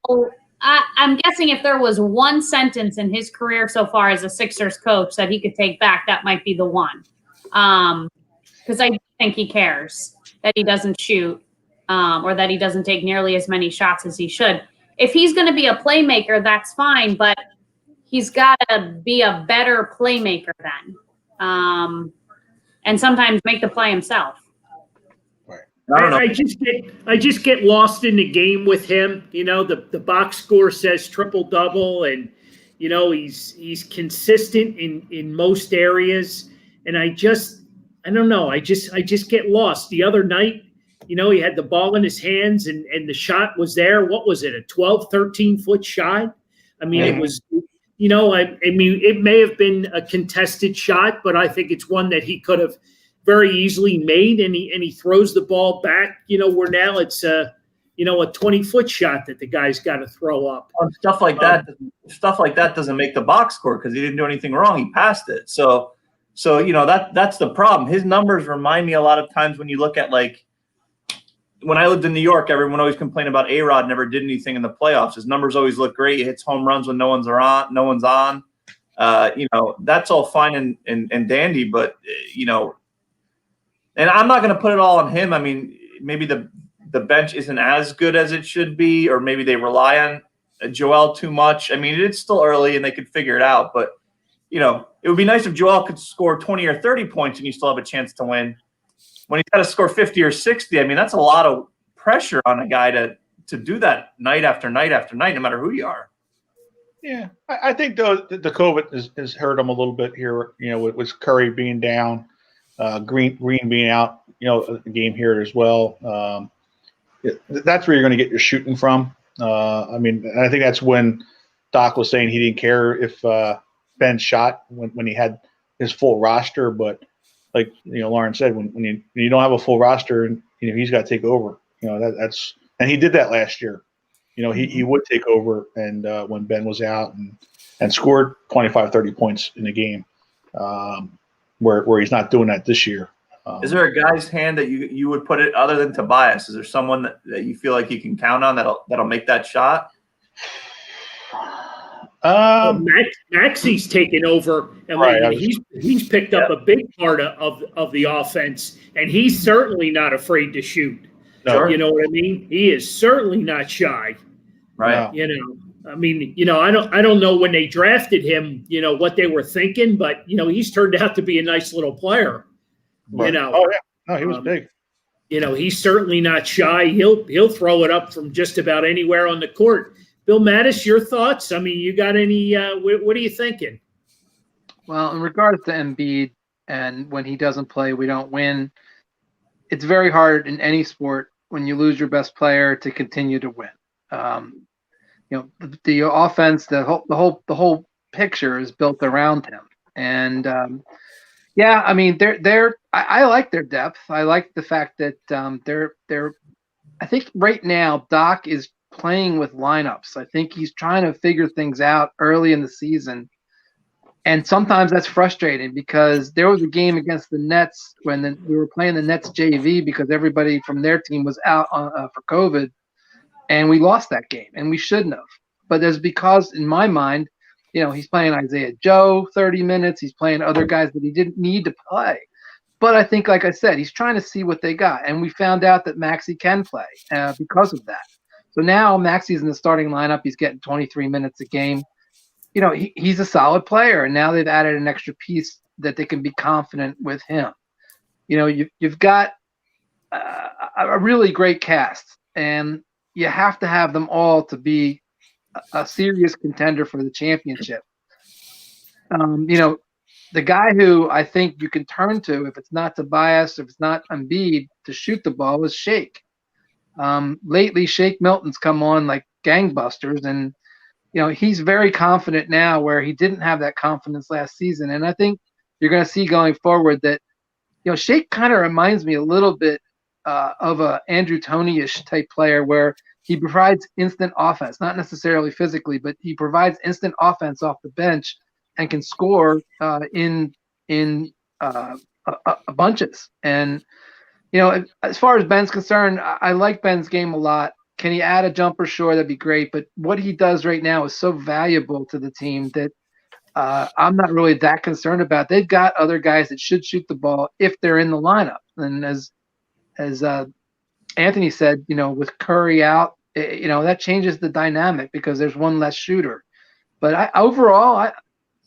I'm guessing if there was one sentence in his career so far as a Sixers coach that he could take back, that might be the one. Because I think he cares that he doesn't shoot or that he doesn't take nearly as many shots as he should. If he's going to be a playmaker, that's fine, but he's got to be a better playmaker then. And sometimes make the play himself. I don't know. I just get lost in the game with him. The box score says triple double, and he's consistent in most areas. And I don't know. I just get lost. The other night, he had the ball in his hands and the shot was there. What was it? A 12, 13 foot shot? I mean, It was. I mean, it may have been a contested shot, but I think it's one that he could have very easily made, and he throws the ball back. Where now it's a 20-foot shot that the guy's got to throw up. Stuff like that doesn't make the box score because he didn't do anything wrong. He passed it. So that's the problem. His numbers remind me a lot of times when you look at when I lived in New York, everyone always complained about A-Rod never did anything in the playoffs. His numbers always look great. He hits home runs when no one's on. That's all fine and dandy, but and I'm not going to put it all on him. I mean, maybe the bench isn't as good as it should be, or maybe they rely on Joel too much. I mean, it's still early and they could figure it out, but it would be nice if Joel could score 20 or 30 points and you still have a chance to win. When he's got to score 50 or 60, I mean, that's a lot of pressure on a guy to do that night after night after night, no matter who you are. Yeah, I think though the COVID has hurt him a little bit here. With Curry being down, Green being out. The game here as well. That's where you're going to get your shooting from. I think that's when Doc was saying he didn't care if Ben shot when he had his full roster, but like Lauren said, when you don't have a full roster and he's got to take over. And he did that last year. He would take over and when Ben was out and scored 25, 30 points in the game, where he's not doing that this year. Is there a guy's hand that you would put it other than Tobias? Is there someone that you feel like you can count on that'll make that shot? Maxi's taken over, and right, he's picked up a big part of the offense, and he's certainly not afraid to shoot. No. You know what I mean? He is certainly not shy. Right. No. I don't know when they drafted him, what they were thinking, but he's turned out to be a nice little player. Right. Oh yeah, no, he was big. He's certainly not shy. He'll throw it up from just about anywhere on the court. Bill Mattis, your thoughts? I mean, you got any? What are you thinking? Well, in regards to Embiid, and when he doesn't play, we don't win. It's very hard in any sport when you lose your best player to continue to win. The offense, the whole picture is built around him, and I like their depth. I like the fact that they're. I think right now Doc is playing with lineups. I think he's trying to figure things out early in the season. And sometimes that's frustrating because there was a game against the Nets when we were playing the Nets JV because everybody from their team was out for COVID, and we lost that game, and we shouldn't have. But there's because, in my mind, he's playing Isaiah Joe 30 minutes. He's playing other guys that he didn't need to play. But I think, like I said, he's trying to see what they got. And we found out that Maxey can play because of that. So now Maxey's in the starting lineup. He's getting 23 minutes a game. He's a solid player, and now they've added an extra piece that they can be confident with him. You've got a really great cast, and you have to have them all to be a serious contender for the championship. The guy who I think you can turn to, if it's not Tobias, if it's not Embiid, to shoot the ball is Shake. Lately, Shake Milton's come on like gangbusters, and he's very confident now where he didn't have that confidence last season. And I think you're going to see going forward that, Shake kind of reminds me a little bit of a Andrew Toney-ish type player where he provides instant offense, not necessarily physically, but he provides instant offense off the bench and can score in bunches. And, as far as Ben's concerned, I like Ben's game a lot. Can he add a jumper? Sure, that'd be great. But what he does right now is so valuable to the team that I'm not really that concerned about. They've got other guys that should shoot the ball if they're in the lineup. And as Anthony said, with Curry out, that changes the dynamic because there's one less shooter. But overall,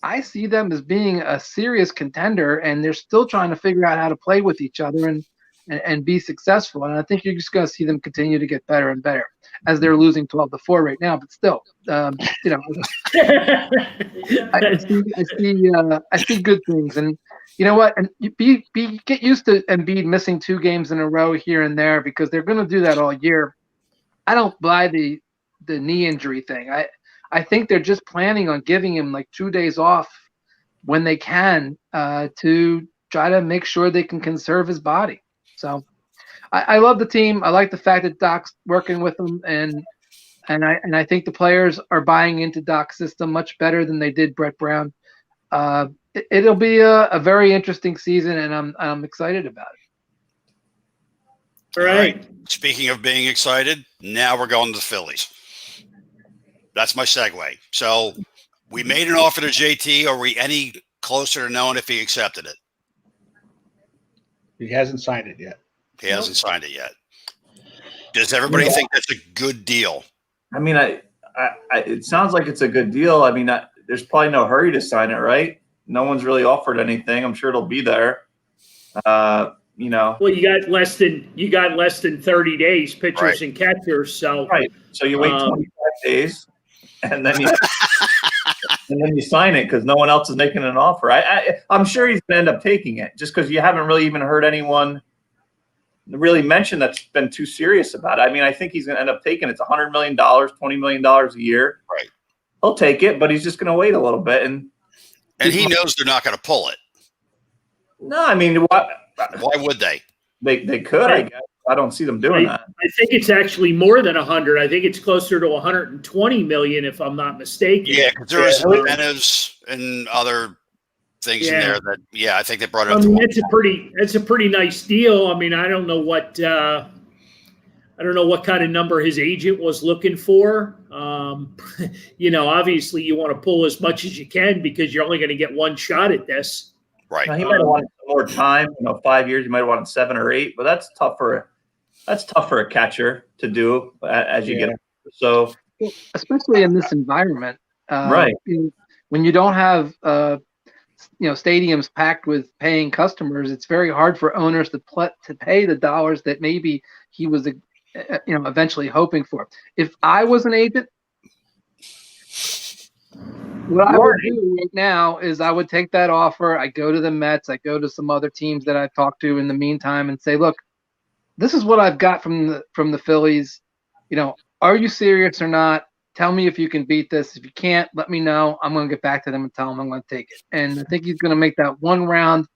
I see them as being a serious contender, and they're still trying to figure out how to play with each other and be successful. And I think you're just going to see them continue to get better and better as they're losing 12-4 right now. But still, I see good things. And you know what? And get used to Embiid missing 2 games in a row here and there because they're going to do that all year. I don't buy the knee injury thing. I think they're just planning on giving him like 2 days off when they can to try to make sure they can conserve his body. So I love the team. I like the fact that Doc's working with them, and I think the players are buying into Doc's system much better than they did Brett Brown. It'll be a very interesting season, and I'm excited about it. All right. Speaking of being excited, now we're going to the Phillies. That's my segue. So we made an offer to JT. Are we any closer to knowing if he accepted it? He hasn't signed it yet. He hasn't signed it yet. Does everybody think that's a good deal? I mean, it sounds like it's a good deal. I mean, there's probably no hurry to sign it, right? No one's really offered anything. I'm sure it'll be there. Well, you got less than 30 days, pitchers Right. and catchers. So right. So you wait 25 days, and then you sign it because no one else is making an offer. I'm sure he's going to end up taking it just because you haven't really even heard anyone really mention that's been too serious about it. I mean, I think he's going to end up taking it. It's $100 million, $20 million a year. Right. He'll take it, but he's just going to wait a little bit. And he knows they're not going to pull it. No, I mean, why would they? They could, I guess. I don't see them doing that. I think it's actually more than 100. I think it's closer to 120 million, if I'm not mistaken. Yeah, because there is incentives and other things in there that. Yeah, I think they brought it up. I mean, it's a pretty nice deal. I mean, I don't know what kind of number his agent was looking for. Obviously you want to pull as much as you can because you're only going to get one shot at this. Right. Now, he might have wanted some more time. 5 years. He might have wanted 7 or 8, but that's tough for a catcher to do as you get. So, especially in this environment, right? When you don't have stadiums packed with paying customers, it's very hard for owners to pay the dollars that maybe he was eventually hoping for. If I was an agent, what I would do right now is I would take that offer. I go to the Mets. I go to some other teams that I've talked to in the meantime and say, look, this is what I've got from the Phillies. Are you serious or not? Tell me if you can beat this. If you can't, let me know. I'm going to get back to them and tell them I'm going to take it. And I think he's going to make that one round.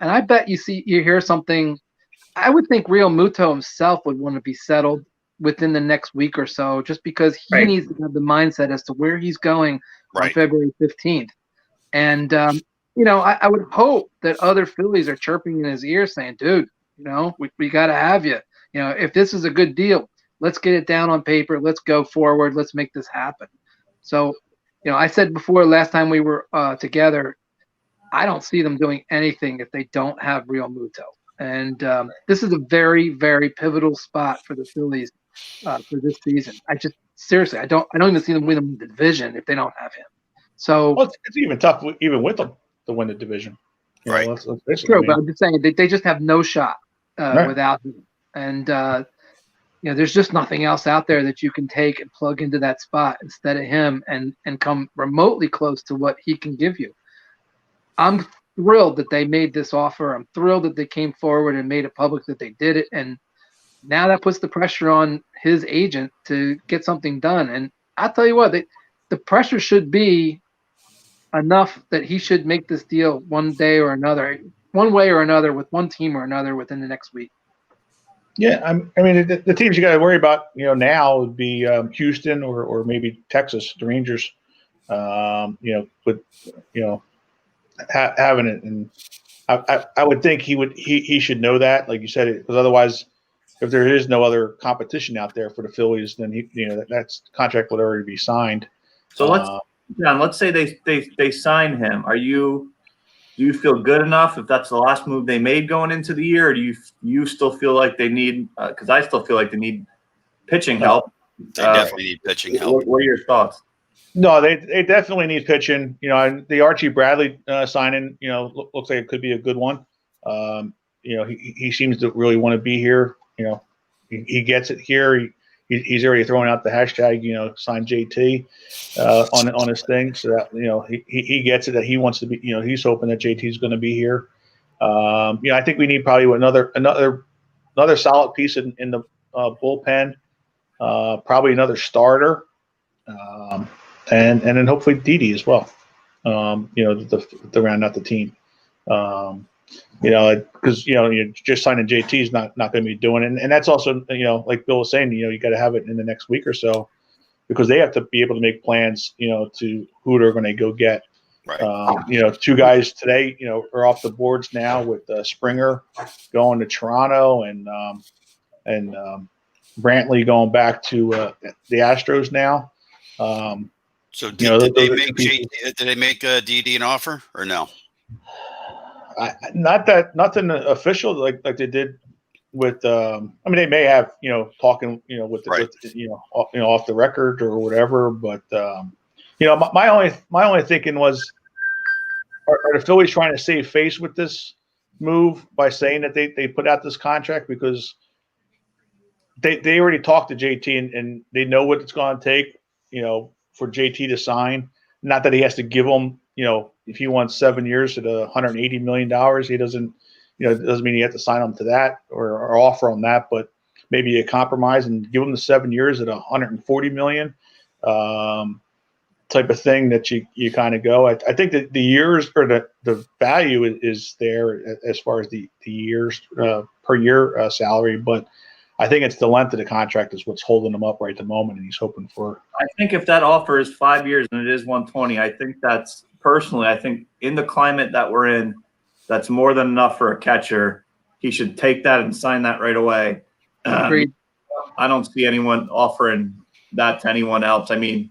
And I bet you hear something. I would think Real Muto himself would want to be settled within the next week or so, just because he needs to have the mindset as to where he's going on February 15th. And, I would hope that other Phillies are chirping in his ear saying, dude, we got to have you. If this is a good deal, let's get it down on paper. Let's go forward. Let's make this happen. So, I said before last time we were together, I don't see them doing anything if they don't have Real Muto. And this is a very, very pivotal spot for the Phillies for this season. I don't even see them win the division if they don't have him. So it's even tough, even with them, to win the division. Right. It's true, but I'm just saying they just have no shot without him. And there's just nothing else out there that you can take and plug into that spot instead of him and come remotely close to what he can give you. I'm thrilled that they made this offer. I'm thrilled that they came forward and made it public that they did it. And now that puts the pressure on his agent to get something done. And I'll tell you what, the pressure should be enough that he should make this deal one way or another with one team or another within the next week. Yeah, I mean, the teams you got to worry about, now would be Houston or maybe Texas, the Rangers. Having it, and I would think he should know that, like you said, because otherwise, if there is no other competition out there for the Phillies, then that's contract would already be signed. So let's say they sign him. Do you feel good enough if that's the last move they made going into the year, or do you still feel like they need? Because I still feel like they need pitching help. They definitely need pitching help. What are your thoughts? No, they definitely need pitching. The Archie Bradley signing, looks like it could be a good one. He seems to really want to be here. He gets it here. He's already throwing out the hashtag, sign JT on his thing. So that, he gets it that he wants to be, he's hoping that JT is going to be here. I think we need probably another solid piece in the bullpen, probably another starter. And then hopefully Didi as well, to round out the team. Because you're just signing JT is not going to be doing it, and that's also like Bill was saying, you got to have it in the next week or so, because they have to be able to make plans, to who they're going to go get. Right. 2 guys today, are off the boards now with Springer going to Toronto and Brantley going back to the Astros now. So did they make Didi an offer or no? Nothing official like they did with. They may have talking with off the record or whatever. But my only thinking was are the Phillies trying to save face with this move by saying that they put out this contract because they already talked to JT and they know what it's going to take, for JT to sign. Not that he has to give them, if he wants 7 years at $180 million, he doesn't, it doesn't mean you have to sign him to that or offer him that, but maybe a compromise and give him the 7 years at $140 million. Type of thing that you kind of go. I think that the years or the value is there as far as the years per year salary, but I think it's the length of the contract is what's holding him up right at the moment, and he's hoping for. I think if that offer is 5 years and it is 120, I think that's personally. I think in the climate that we're in, that's more than enough for a catcher. He should take that and sign that right away. Agreed. I don't see anyone offering that to anyone else. I mean.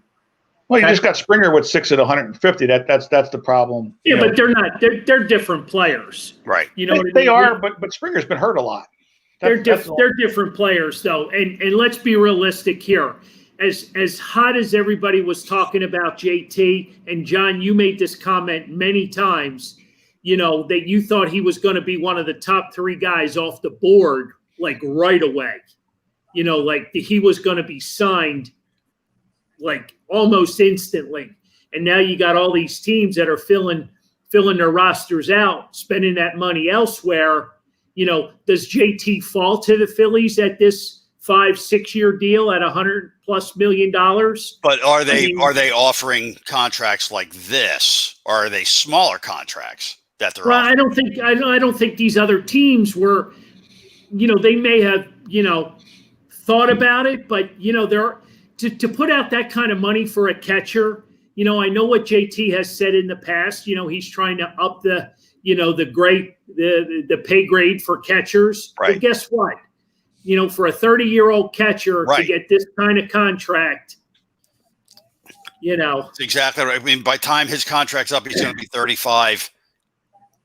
Well, you just got Springer with 6 at 150. That's the problem. Yeah, but they're not. They're different players. Right. You know what I mean? They are, but Springer's been hurt a lot. They're different players, though, and let's be realistic here. As hot as everybody was talking about JT, and John, you made this comment many times. That you thought he was going to be one of the top 3 guys off the board, like right away. Like he was going to be signed. Like almost instantly. And now you got all these teams that are filling their rosters out, spending that money elsewhere. Does JT fall to the Phillies at this 5-6 year deal at $100+ million? But are they offering contracts like this, or are they smaller contracts that they're offering? I don't think these other teams were, they may have, thought about it, but they're to put out that kind of money for a catcher, I know what JT has said in the past. He's trying to up the pay grade for catchers. Right. But guess what? For a 30-year-old catcher to get this kind of contract, That's exactly right. I mean, by the time his contract's up, he's going to be 35.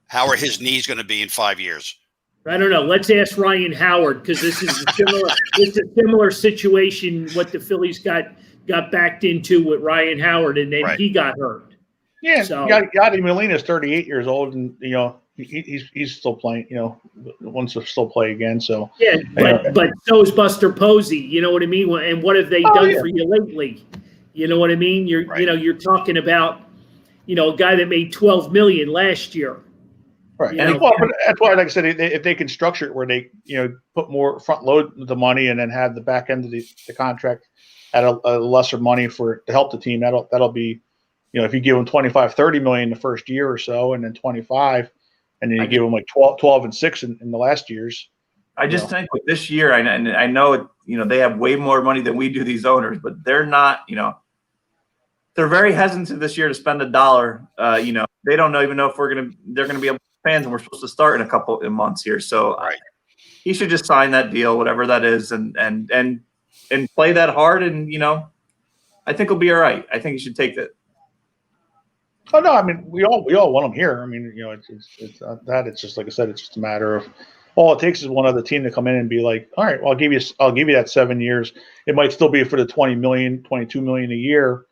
How are his knees going to be in 5 years? I don't know. Let's ask Ryan Howard, because this is a similar situation what the Phillies got backed into with Ryan Howard, and then he got hurt. Yeah, so Yadi Molina's 38 years old, and he's still playing. Wants to still play again. So yeah, but so is Buster Posey. You know what I mean? And what have they done for you lately? You know what I mean? You're talking about a guy that made $12 million last year. Right. But that's why, like I said, if they can structure it where they, put more front load the money and then have the back end of the contract at a lesser money to help the team, that'll be, if you give them 25-30 million the first year or so, and then 25, and then you give them like 12 and 6 in the last years. I just think with this year, I know, they have way more money than we do, these owners, but they're not, they're very hesitant this year to spend $1. They don't even know if they're going to be able to fans, and we're supposed to start in a couple of months here. So he should just sign that deal, whatever that is, and play that hard. And, I think he'll be all right. I think he should take that. Oh no, I mean, we all want him here. I mean, it's that. It's just, like I said, it's just a matter of all it takes is one other team to come in and be like, all right, well, I'll give you that 7 years. It might still be for the 20 million, 22 million a year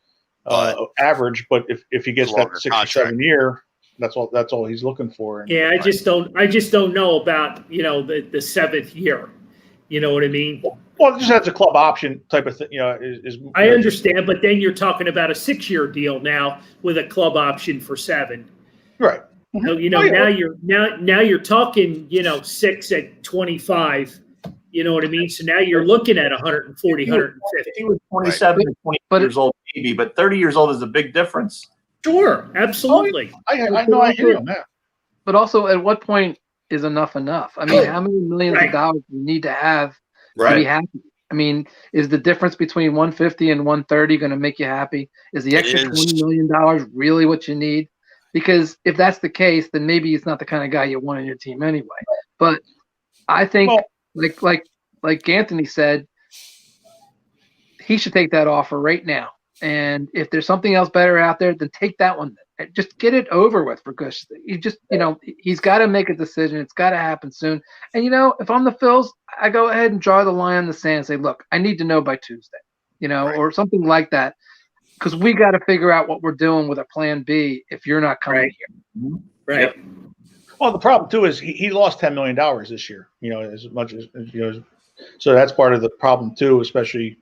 average, but if he gets that 6 or 7 year, that's all he's looking for. And, I just don't know about the 7th year. You know what I mean? Well, it just has a club option type of thing. I understand, but then you're talking about a 6-year deal now with a club option for 7. Right. Mm-hmm. Now you're talking 6 at 25. You know what I mean? So now you're looking at 140, 150. He was 27 and 20 years old, maybe, but 30 years old is a big difference. Sure, absolutely. I know, I hear you on that. But also, at what point is enough enough? I mean, how many millions of dollars do you need to have to be happy? I mean, is the difference between 150 and 130 going to make you happy? Is the extra $20 million really what you need? Because if that's the case, then maybe he's not the kind of guy you want on your team anyway. But I think, like Anthony said, he should take that offer right now. And if there's something else better out there, then take that one. Just get it over with, because he's got to make a decision. It's got to happen soon. And, if I'm the Phils, I go ahead and draw the line in the sand and say, look, I need to know by Tuesday, or something like that. because we got to figure out what we're doing with a plan B if you're not coming Right. here. Right. Yep. Well, the problem too is he lost $10 million this year. As much as so that's part of the problem too, especially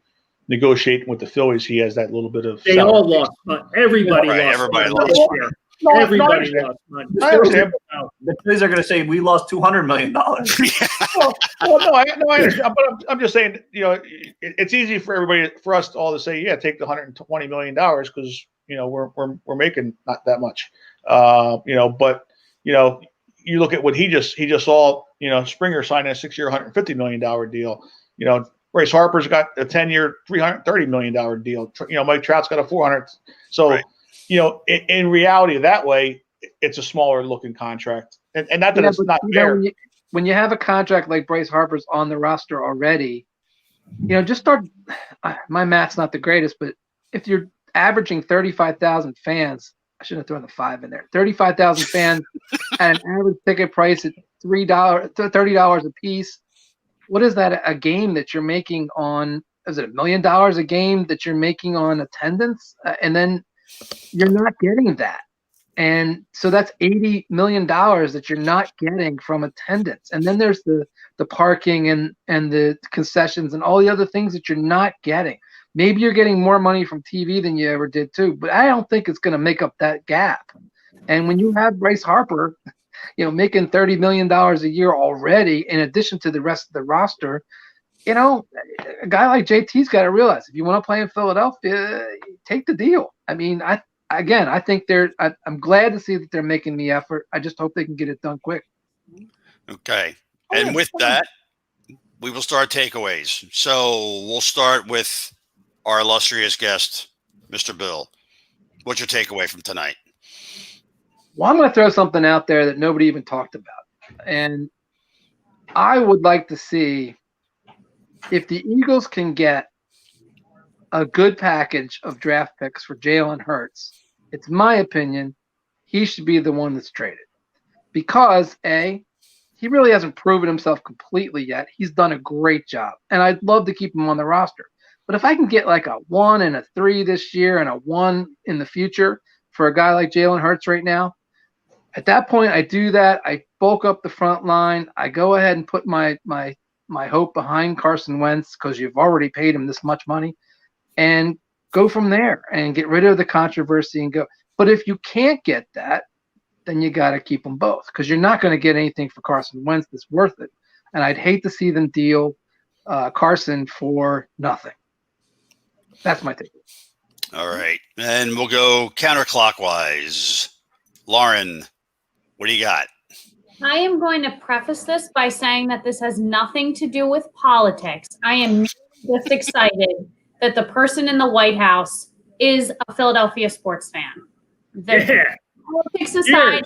negotiating with the Phillies. He has that little bit of. They all lost money. Everybody Right, lost everybody money lost this money. year. No, Everybody no, lost money. I understand. The Phillies are going to say we lost $200 million. Well, no, I understand, but I'm just saying, it's easy for everybody, for us all to say, yeah, take the $120 million because we're making not that much, but you look at what he just saw, Springer signed a 6-year, $150 million deal. Bryce Harper's got a 10-year, $330 million deal. Mike Trout's got a 400. So, Right. In reality, that way, it's a smaller looking contract, and not that it's not fair. When you have a contract like Bryce Harper's on the roster already, just start. My math's not the greatest, but if you're averaging 35,000 fans, I should have thrown the 5 in there. 35,000 fans at an average ticket price at $30 a piece. What is that a game that you're making on? Is it $1 million a game that you're making on attendance? And then you're not getting that. And so that's $80 million that you're not getting from attendance. And then there's the parking and the concessions and all the other things that you're not getting. Maybe you're getting more money from TV than you ever did too, but I don't think it's going to make up that gap. And when you have Bryce Harper, making $30 million a year already, in addition to the rest of the roster, a guy like JT's got to realize if you want to play in Philadelphia, take the deal. I mean, I think I'm glad to see that they're making the effort. I just hope they can get it done quick. Okay. And with that, we will start takeaways. So we'll start with our illustrious guest, Mr. Bill. What's your takeaway from tonight? Well, I'm going to throw something out there that nobody even talked about. And I would like to see if the Eagles can get a good package of draft picks for Jalen Hurts. It's my opinion he should be the one that's traded because he really hasn't proven himself completely yet. He's done a great job, and I'd love to keep him on the roster. But if I can get like a 1 and a 3 this year and a 1 in the future for a guy like Jalen Hurts right now, at that point I do that. I bulk up the front line. I go ahead and put my hope behind Carson Wentz because you've already paid him this much money, and go from there and get rid of the controversy and go. But if you can't get that, then you got to keep them both because you're not going to get anything for Carson Wentz that's worth it. And I'd hate to see them deal Carson for nothing. That's my take. All right. And we'll go counterclockwise. Lauren, what do you got? I am going to preface this by saying that this has nothing to do with politics. I am just excited that the person in the White House is a Philadelphia sports fan. Politics aside, at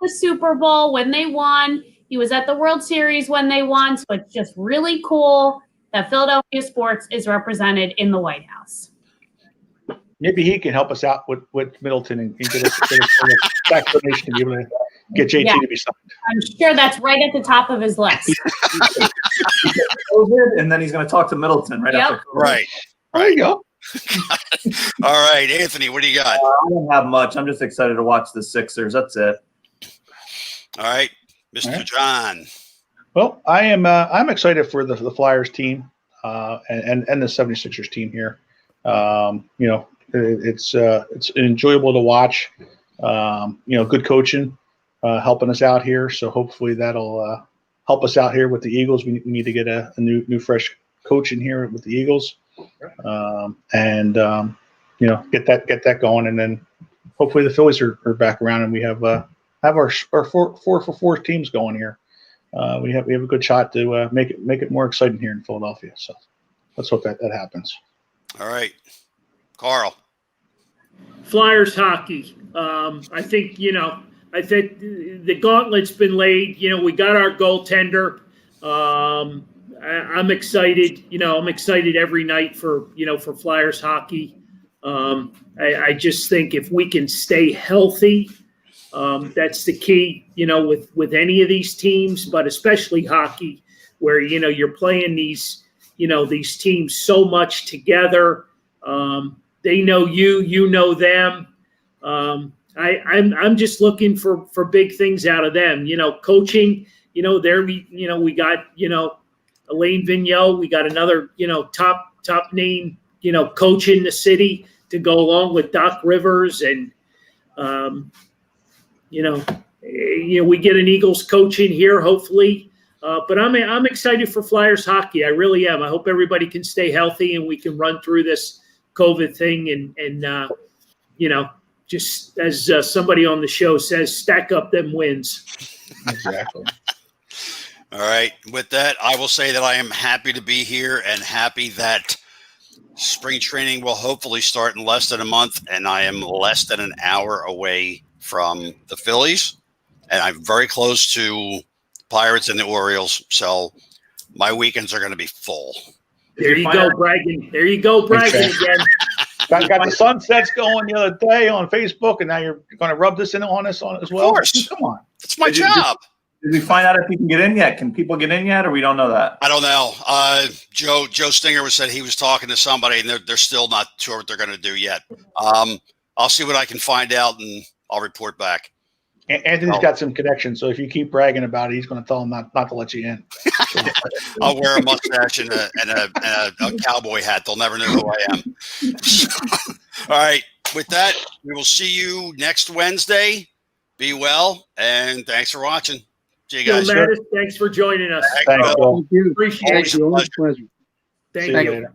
the Super Bowl when they won, he was at the World Series when they won, so it's just really cool that Philadelphia sports is represented in the White House. Maybe he can help us out with Middleton and get us a explanation to be able to get JT to be signed. I'm sure that's right at the top of his list. COVID, and then he's going to talk to Middleton right after COVID. Right. There you go. All right, Anthony, what do you got? I don't have much. I'm just excited to watch the Sixers. That's it. All right, Mr. All right. John. Well, I'm excited for the Flyers team and the 76ers team here. It's enjoyable to watch. Good coaching helping us out here. So hopefully that'll help us out here with the Eagles. We need to get a new fresh coach in here with the Eagles, get that going, and then hopefully the Phillies are back around and we have our 4-for-4 teams going here. We have a good shot to make it more exciting here in Philadelphia. So let's hope that happens. All right, Carl. Flyers hockey. I think the gauntlet's been laid. We got our goaltender. I'm excited. I'm excited every night for Flyers hockey. I just think if we can stay healthy, that's the key, with any of these teams, but especially hockey, where, you're playing these teams so much together. they know you, you know them. I'm just looking for big things out of them. You know, coaching. You know, we got Elaine Vigneault. We got another top name coach in the city to go along with Doc Rivers, and we get an Eagles coach in here hopefully. But I'm excited for Flyers hockey. I really am. I hope everybody can stay healthy and we can run through this COVID thing and just as somebody on the show says, stack up them wins. Exactly. All right. With that, I will say that I am happy to be here and happy that spring training will hopefully start in less than a month, and I am less than an hour away from the Phillies, and I'm very close to Pirates and the Orioles, so my weekends are going to be full. There you go, bragging. There you go, bragging again. Got the sunsets going the other day on Facebook, and now you're going to rub this in on us as well? Of course. Come on. It's my job. Did we find out if you can get in yet? Can people get in yet, or we don't know that? I don't know. Joe Stinger said he was talking to somebody, and they're still not sure what they're going to do yet. I'll see what I can find out, and I'll report back. Anthony's got some connections, so if you keep bragging about it, he's going to tell him not to let you in. I'll wear a mustache and a cowboy hat. They'll never know who I am. All right. With that, we will see you next Wednesday. Be well, and thanks for watching. See you guys. Mattis, thanks for joining us. Thanks, Bill. Thank you. Appreciate Always it. a pleasure. Pleasure. Thank See you you. later.